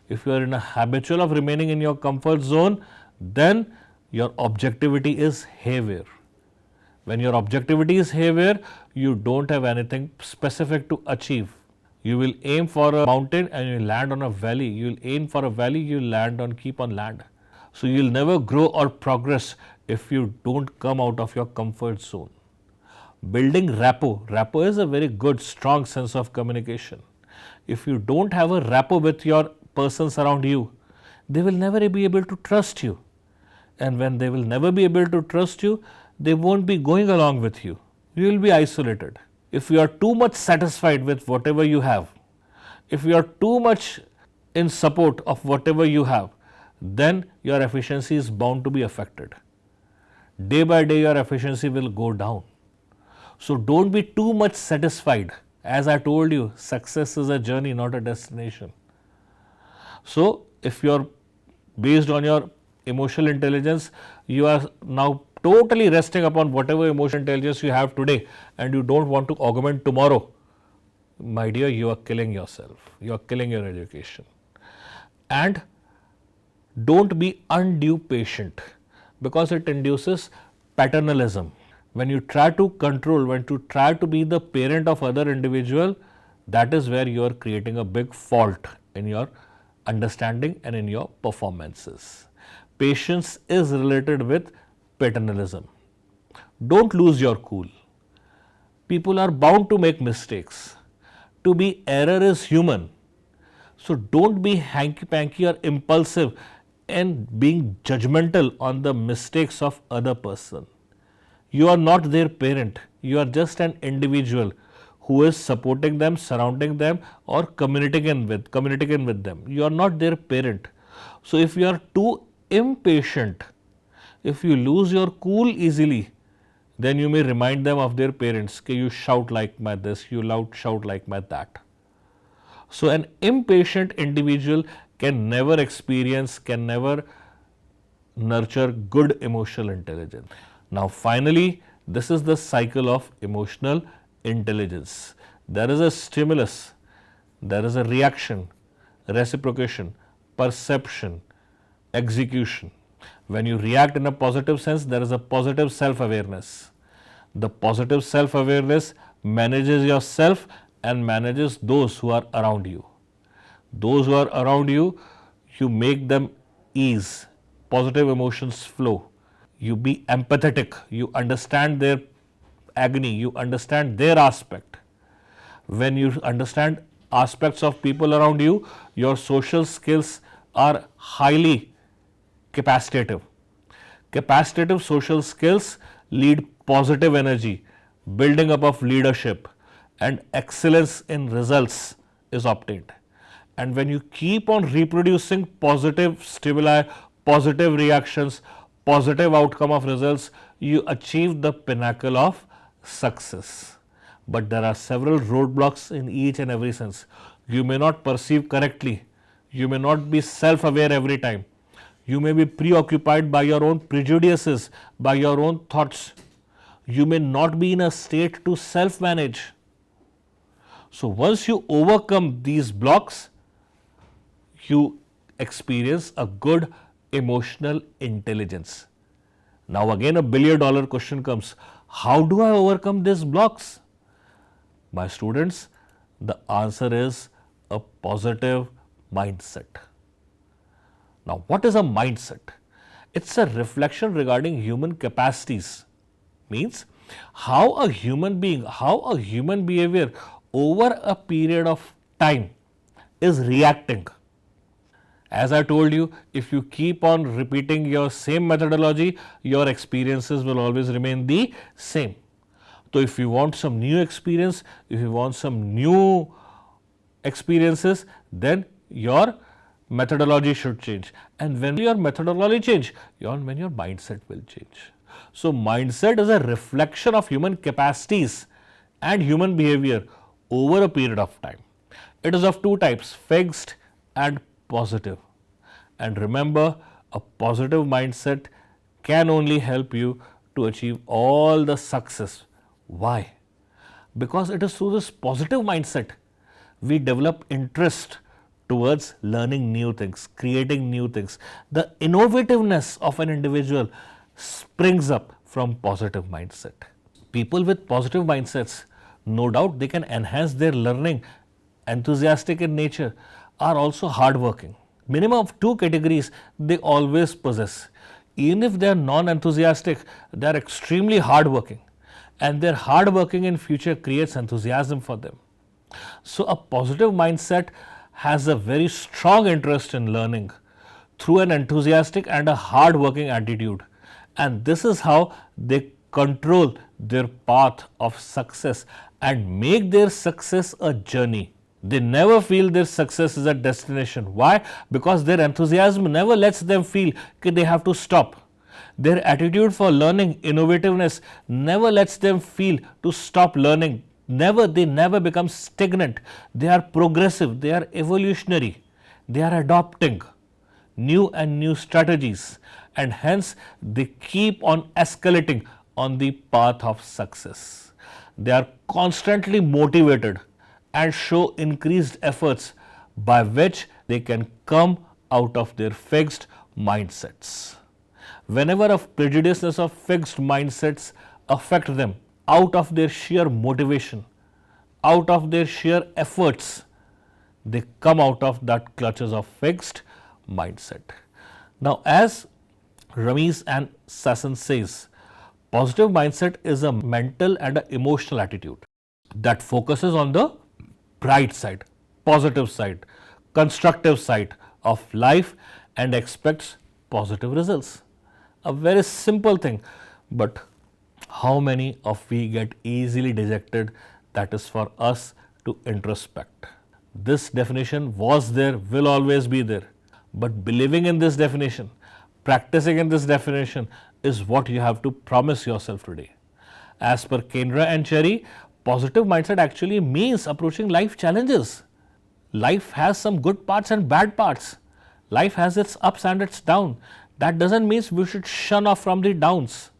If you are in a habitual of remaining in your comfort zone, then your objectivity is haywire. When your objectivity is haywire, you don't have anything specific to achieve. You will aim for a mountain and you land on a valley. You will aim for a valley, you land on keep on land. So you will never grow or progress if you don't come out of your comfort zone. Building rapport is a very good strong sense of communication. If you don't have a rapport with your persons around you, they will never be able to trust you. And when they will never be able to trust you, they won't be going along with you. You will be isolated. If you are too much satisfied with whatever you have, if you are too much in support of whatever you have, then your efficiency is bound to be affected. Day by day, your efficiency will go down. So don't be too much satisfied. As I told you, success is a journey, not a destination. So if you are based on your emotional intelligence, you are now totally resting upon whatever emotional intelligence you have today, and you don't want to augment tomorrow, my dear, you are killing yourself. You are killing your education. And don't be undue patient, because it induces paternalism. When you try to control, when you try to be the parent of other individual, that is where you are creating a big fault in your understanding and in your performances. Patience is related with paternalism. Don't lose your cool. People are bound to make mistakes. To be error is human. So don't be hanky-panky or impulsive and being judgmental on the mistakes of other person. You are not their parent. You are just an individual who is supporting them, surrounding them, or communicating with them. You are not their parent. So if you are too impatient, if you lose your cool easily, then you may remind them of their parents. Okay, you shout like my this, you shout like my that. So an impatient individual can never experience, can never nurture good emotional intelligence. Now finally, this is the cycle of emotional intelligence. There is a stimulus, there is a reaction, reciprocation, perception, execution. When you react in a positive sense, there is a positive self-awareness. The positive self-awareness manages yourself and manages those who are around you. Those who are around you, you make them ease, positive emotions flow. You be empathetic, you understand their agony, you understand their aspect. When you understand aspects of people around you, your social skills are highly capacitative. Capacitative social skills lead positive energy, building up of leadership, and excellence in results is obtained. And when you keep on reproducing positive stimuli, positive reactions, positive outcome of results, you achieve the pinnacle of success. But there are several roadblocks in each and every sense. You may not perceive correctly. You may not be self aware every time. You may be preoccupied by your own prejudices, by your own thoughts. You may not be in a state to self manage. So, once you overcome these blocks, you experience a good emotional intelligence. Now, again, a $1 billion question comes: how do I overcome these blocks? My students, the answer is a positive mindset. Now, what is a mindset? It's a reflection regarding human capacities. Means how a human being, how a human behavior over a period of time is reacting. As I told you, if you keep on repeating your same methodology, your experiences will always remain the same. So, if you want some new experience, if you want some new experiences, then your methodology should change. And when your methodology change, when your mindset will change. So, mindset is a reflection of human capacities and human behavior over a period of time. It is of two types: fixed and positive. And remember, a positive mindset can only help you to achieve all the success. Why? Because it is through this positive mindset we develop interest towards learning new things, creating new things. The innovativeness of an individual springs up from positive mindset. People with positive mindsets, no doubt they can enhance their learning, enthusiastic in nature, are also hardworking. Minimum of two categories they always possess. Even if they are non-enthusiastic, they are extremely hardworking, and their hardworking in future creates enthusiasm for them. So, a positive mindset has a very strong interest in learning through an enthusiastic and a hardworking attitude, and this is how they control their path of success and make their success a journey. They never feel their success is a destination. Why? Because their enthusiasm never lets them feel that they have to stop. Their attitude for learning, innovativeness, never lets them feel to stop learning. They never become stagnant. They are progressive, they are evolutionary, they are adopting new and new strategies, and hence they keep on escalating on the path of success. They are constantly motivated and show increased efforts by which they can come out of their fixed mindsets. Whenever a prejudices of fixed mindsets affect them, out of their sheer motivation, out of their sheer efforts, they come out of that clutches of fixed mindset. Now, as Ramesh and Sasson says, positive mindset is a mental and an emotional attitude that focuses on the bright side, positive side, constructive side of life and expects positive results. A very simple thing, but how many of we get easily dejected? That is for us to introspect. This definition was there, will always be there, but believing in this definition, practicing in this definition is what you have to promise yourself today. As per Kendra and Cherry, positive mindset actually means approaching life challenges. Life has some good parts and bad parts. Life has its ups and its downs. That doesn't mean we should shun off from the downs.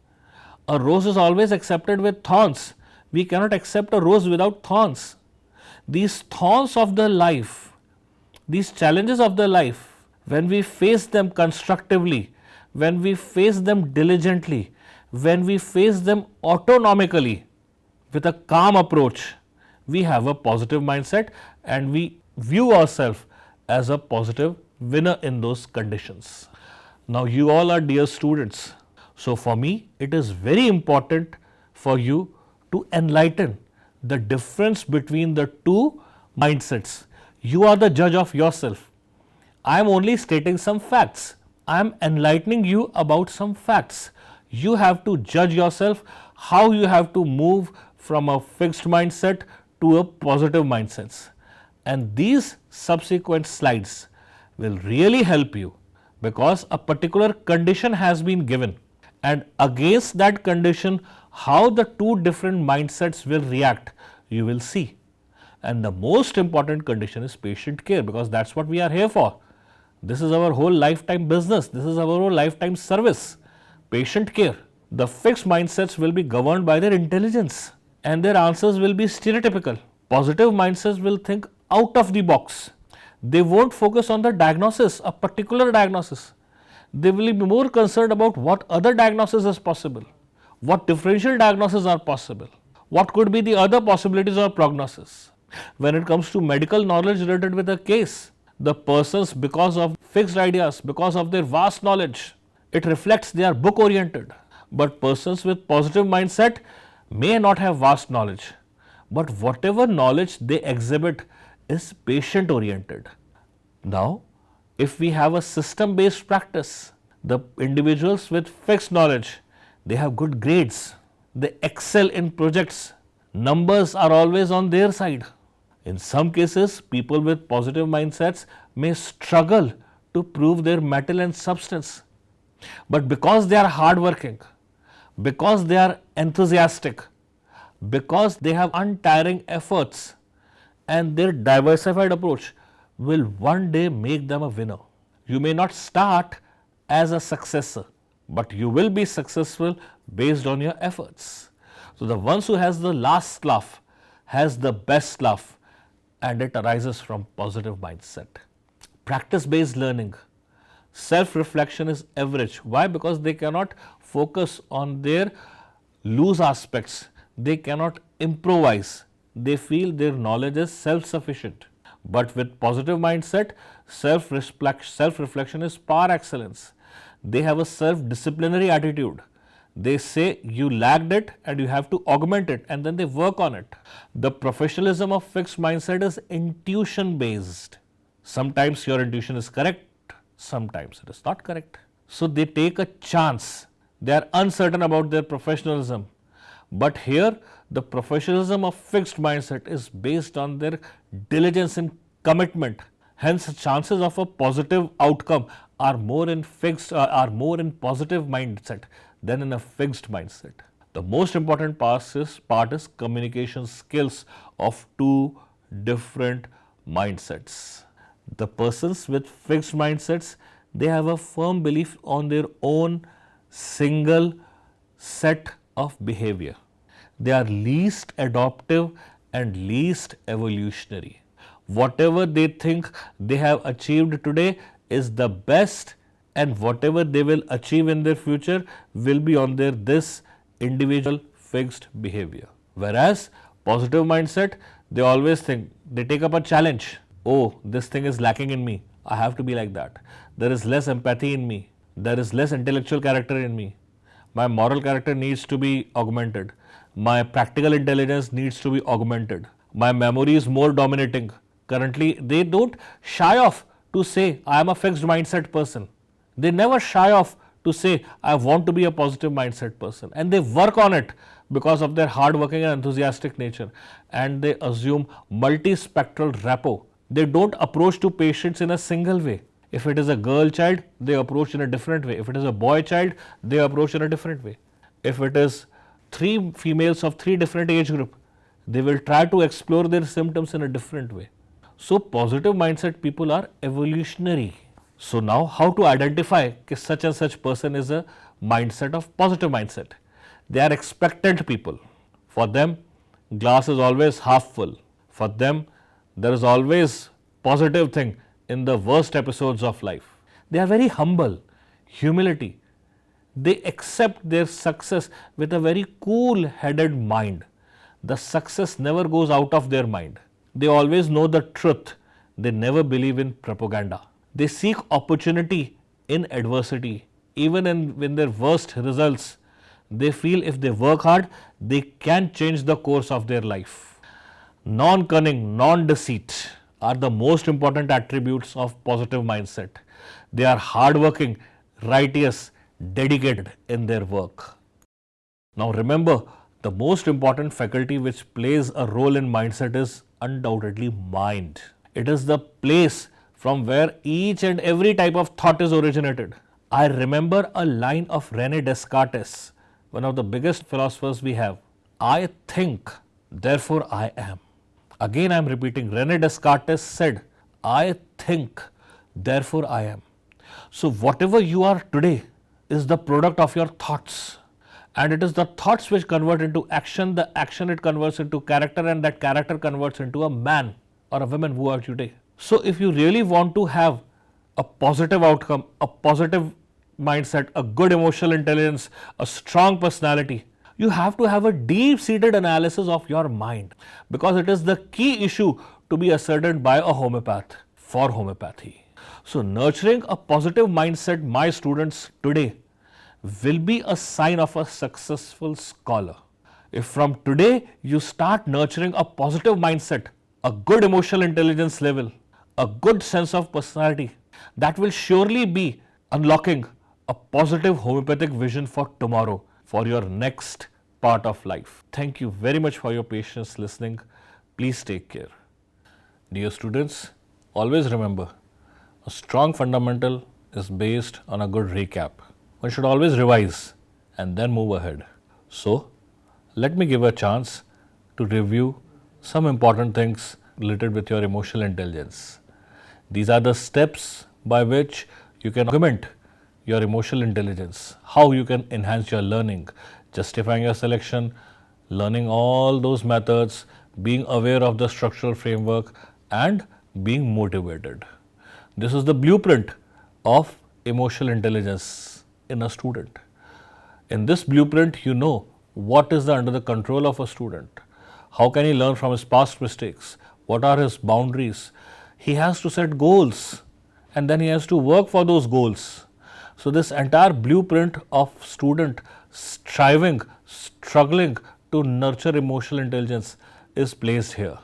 A rose is always accepted with thorns. We cannot accept a rose without thorns. These thorns of the life, these challenges of the life, when we face them constructively, when we face them diligently, when we face them autonomically with a calm approach, we have a positive mindset and we view ourselves as a positive winner in those conditions. Now, you all are dear students. So, for me, it is very important for you to enlighten the difference between the two mindsets. You are the judge of yourself. I am only stating some facts. I am enlightening you about some facts. You have to judge yourself how you have to move from a fixed mindset to a positive mindsets. And these subsequent slides will really help you because a particular condition has been given, and against that condition how the two different mindsets will react you will see. And the most important condition is patient care, because that's what we are here for. This is our whole lifetime business, this is our whole lifetime service, patient care. The fixed mindsets will be governed by their intelligence and their answers will be stereotypical. Positive mindsets will think out of the box. They won't focus on the diagnosis, a particular diagnosis. They will be more concerned about what other diagnosis is possible, what differential diagnoses are possible, what could be the other possibilities of prognosis. When it comes to medical knowledge related with a case, the persons, because of fixed ideas, because of their vast knowledge, it reflects they are book oriented. But persons with positive mindset may not have vast knowledge, but whatever knowledge they exhibit is patient oriented. Now, if we have a system based practice, the individuals with fixed knowledge, they have good grades, they excel in projects, numbers are always on their side. In some cases, people with positive mindsets may struggle to prove their metal and substance, but because they are hardworking, because they are enthusiastic, because they have untiring efforts, and their diversified approach will one day make them a winner. You may not start as a successor, but you will be successful based on your efforts. So the ones who has the last laugh has the best laugh, and it arises from positive mindset. Practice based learning, self reflection is average. Why? Because they cannot focus on their loose aspects, they cannot improvise, they feel their knowledge is self sufficient. But with positive mindset, self reflection is par excellence. They have a self disciplinary attitude. They say you lacked it and you have to augment it, and then they work on it. The professionalism of fixed mindset is intuition based. Sometimes your intuition is correct, sometimes it is not correct. So they take a chance. They are uncertain about their professionalism. But here the professionalism of fixed mindset is based on their diligence and commitment. Hence chances of a positive outcome are more in positive mindset than in a fixed mindset. The most important part is communication skills of two different mindsets. The persons with fixed mindsets, they have a firm belief on their own single set of behavior. They are least adaptive and least evolutionary. Whatever they think they have achieved today is the best, and whatever they will achieve in their future will be on their this individual fixed behavior. Whereas positive mindset, they always think, they take up a challenge. Oh, this thing is lacking in me, I have to be like that. There is less empathy in me, there is less intellectual character in me, my moral character needs to be augmented, my practical intelligence needs to be augmented, my memory is more dominating. Currently, they don't shy off to say, I am a fixed mindset person. They never shy off to say, I want to be a positive mindset person. And they work on it because of their hardworking and enthusiastic nature. And they assume multispectral rapport. They don't approach to patients in a single way. If it is a girl child, they approach in a different way. If it is a boy child, they approach in a different way. If it is three females of three different age group, they will try to explore their symptoms in a different way. So positive mindset people are evolutionary. So now how to identify that such and such person is a mindset of positive mindset? They are expectant people. For them, glass is always half full. For them, there is always positive thing in the worst episodes of life. They are very humble, humility. They accept their success with a very cool-headed mind. The success never goes out of their mind. They always know the truth. They never believe in propaganda. They seek opportunity in adversity. Even in their worst results, they feel if they work hard, they can change the course of their life. Non-cunning, non-deceit are the most important attributes of positive mindset. They are hardworking, righteous, dedicated in their work. Now remember, The most important faculty which plays a role in mindset is undoubtedly mind. It is the place from where each and every type of thought is originated. I remember a line of Rene Descartes, one of the biggest philosophers we have. I think, therefore I am. Again, I am repeating. Rene Descartes said, I think, therefore I am. So, whatever you are today is the product of your thoughts. And it is the thoughts which convert into action, the action it converts into character, and that character converts into a man or a woman who are today. So, if you really want to have a positive outcome, a positive mindset, a good emotional intelligence, a strong personality, you have to have a deep seated analysis of your mind, because it is the key issue to be ascertained by a homeopath for homeopathy. So, nurturing a positive mindset, my students, today will be a sign of a successful scholar. If from today you start nurturing a positive mindset, a good emotional intelligence level, a good sense of personality, that will surely be unlocking a positive homeopathic vision for tomorrow, for your next part of life. Thank you very much for your patience listening. Please take care. Dear students, always remember, a strong fundamental is based on a good recap. One should always revise and then move ahead. So, let me give a chance to review some important things related with your emotional intelligence. These are the steps by which you can augment your emotional intelligence, how you can enhance your learning, justifying your selection, learning all those methods, being aware of the structural framework, and being motivated. This is the blueprint of emotional intelligence in a student. In this blueprint, you know what is under the control of a student. How can he learn from his past mistakes? What are his boundaries? He has to set goals and then he has to work for those goals. So, this entire blueprint of student striving, struggling to nurture emotional intelligence is placed here.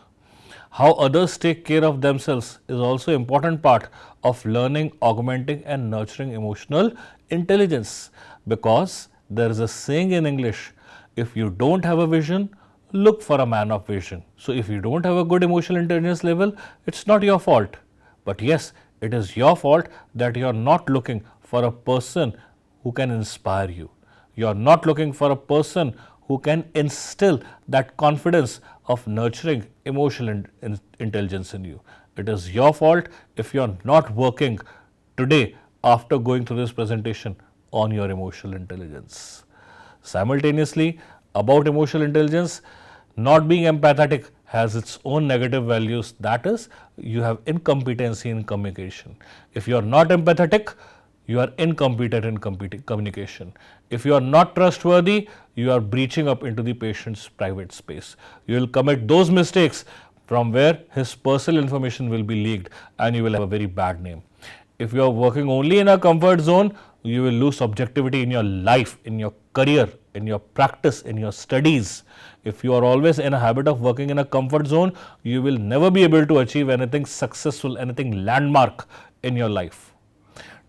How others take care of themselves is also an important part of learning, augmenting and nurturing emotional intelligence, because there is a saying in English, if you don't have a vision, look for a man of vision. So, if you don't have a good emotional intelligence level, it's not your fault. But yes, it is your fault that you are not looking for a person who can inspire you. You are not looking for a person who can instill that confidence of nurturing emotional intelligence in you. It is your fault if you are not working today after going through this presentation on your emotional intelligence. Simultaneously, about emotional intelligence, not being empathetic has its own negative values. That is, you have incompetency in communication. If you are not empathetic, you are incompetent in communication. If you are not trustworthy, you are breaching up into the patient's private space. You will commit those mistakes from where his personal information will be leaked and you will have a very bad name. If you are working only in a comfort zone, you will lose objectivity in your life, in your career, in your practice, in your studies. If you are always in a habit of working in a comfort zone, you will never be able to achieve anything successful, anything landmark in your life.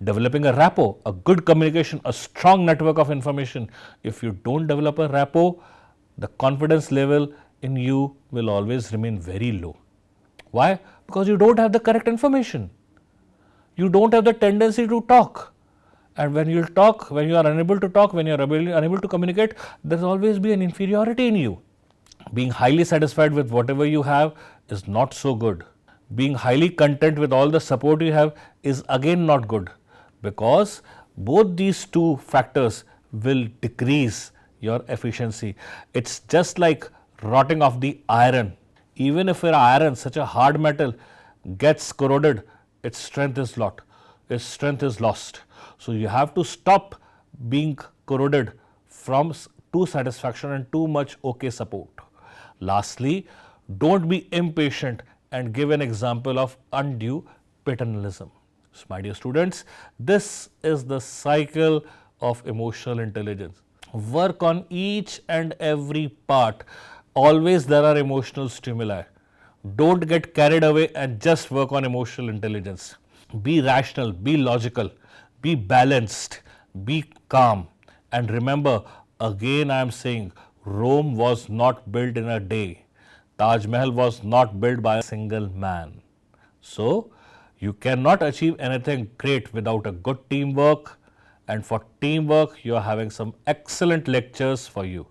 Developing a rapport, a good communication, a strong network of information. If you don't develop a rapport, the confidence level in you will always remain very low. Why? Because you don't have the correct information. You don't have the tendency to talk. And when you talk, when you are unable to talk, when you are unable to communicate, there will always be an inferiority in you. Being highly satisfied with whatever you have is not so good. Being highly content with all the support you have is again not good, because both these two factors will decrease your efficiency. It's just like rotting of the iron. Even if your iron, such a hard metal, gets corroded, its strength is lost. So, you have to stop being corroded from too satisfaction and too much okay support. Lastly, don't be impatient and give an example of undue paternalism. So, my dear students, this is the cycle of emotional intelligence. Work on each and every part. Always there are emotional stimuli. Don't get carried away and just work on emotional intelligence. Be rational, be logical, be balanced, be calm. And remember, again I am saying, Rome was not built in a day. Taj Mahal was not built by a single man. So, you cannot achieve anything great without a good teamwork. And for teamwork, you are having some excellent lectures for you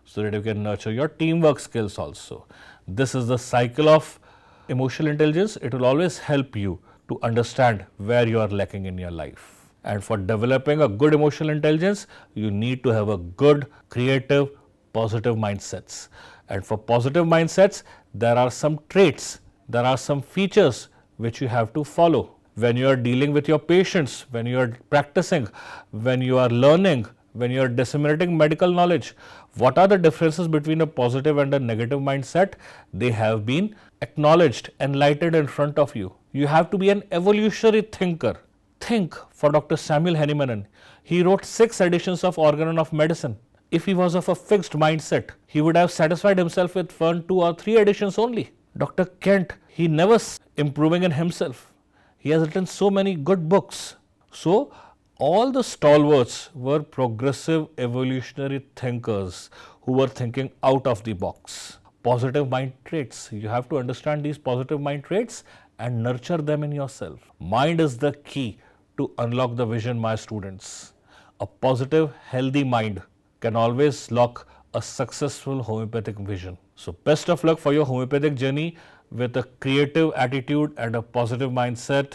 so that you can nurture your teamwork skills also. This is the cycle of emotional intelligence. It will always help you to understand where you are lacking in your life. And for developing a good emotional intelligence, you need to have a good, creative, positive mindsets. And for positive mindsets, there are some traits, there are some features which you have to follow. When you are dealing with your patients, when you are practicing, when you are learning, when you are disseminating medical knowledge, what are the differences between a positive and a negative mindset? They have been acknowledged, enlightened in front of you. You have to be an evolutionary thinker. Think for Dr. Samuel Hahnemann. He wrote 6 editions of Organon of Medicine. If he was of a fixed mindset, he would have satisfied himself with 1, 2 or 3 editions only. Dr. Kent, he never improving in himself. He has written so many good books. So, all the stalwarts were progressive evolutionary thinkers who were thinking out of the box. Positive mind traits. You have to understand these positive mind traits and nurture them in yourself. Mind is the key to unlock the vision, my students. A positive, healthy mind can always lock a successful homeopathic vision. So, best of luck for your homeopathic journey with a creative attitude and a positive mindset.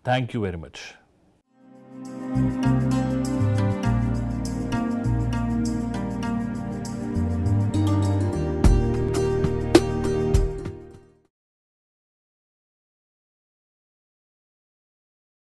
Thank you very much.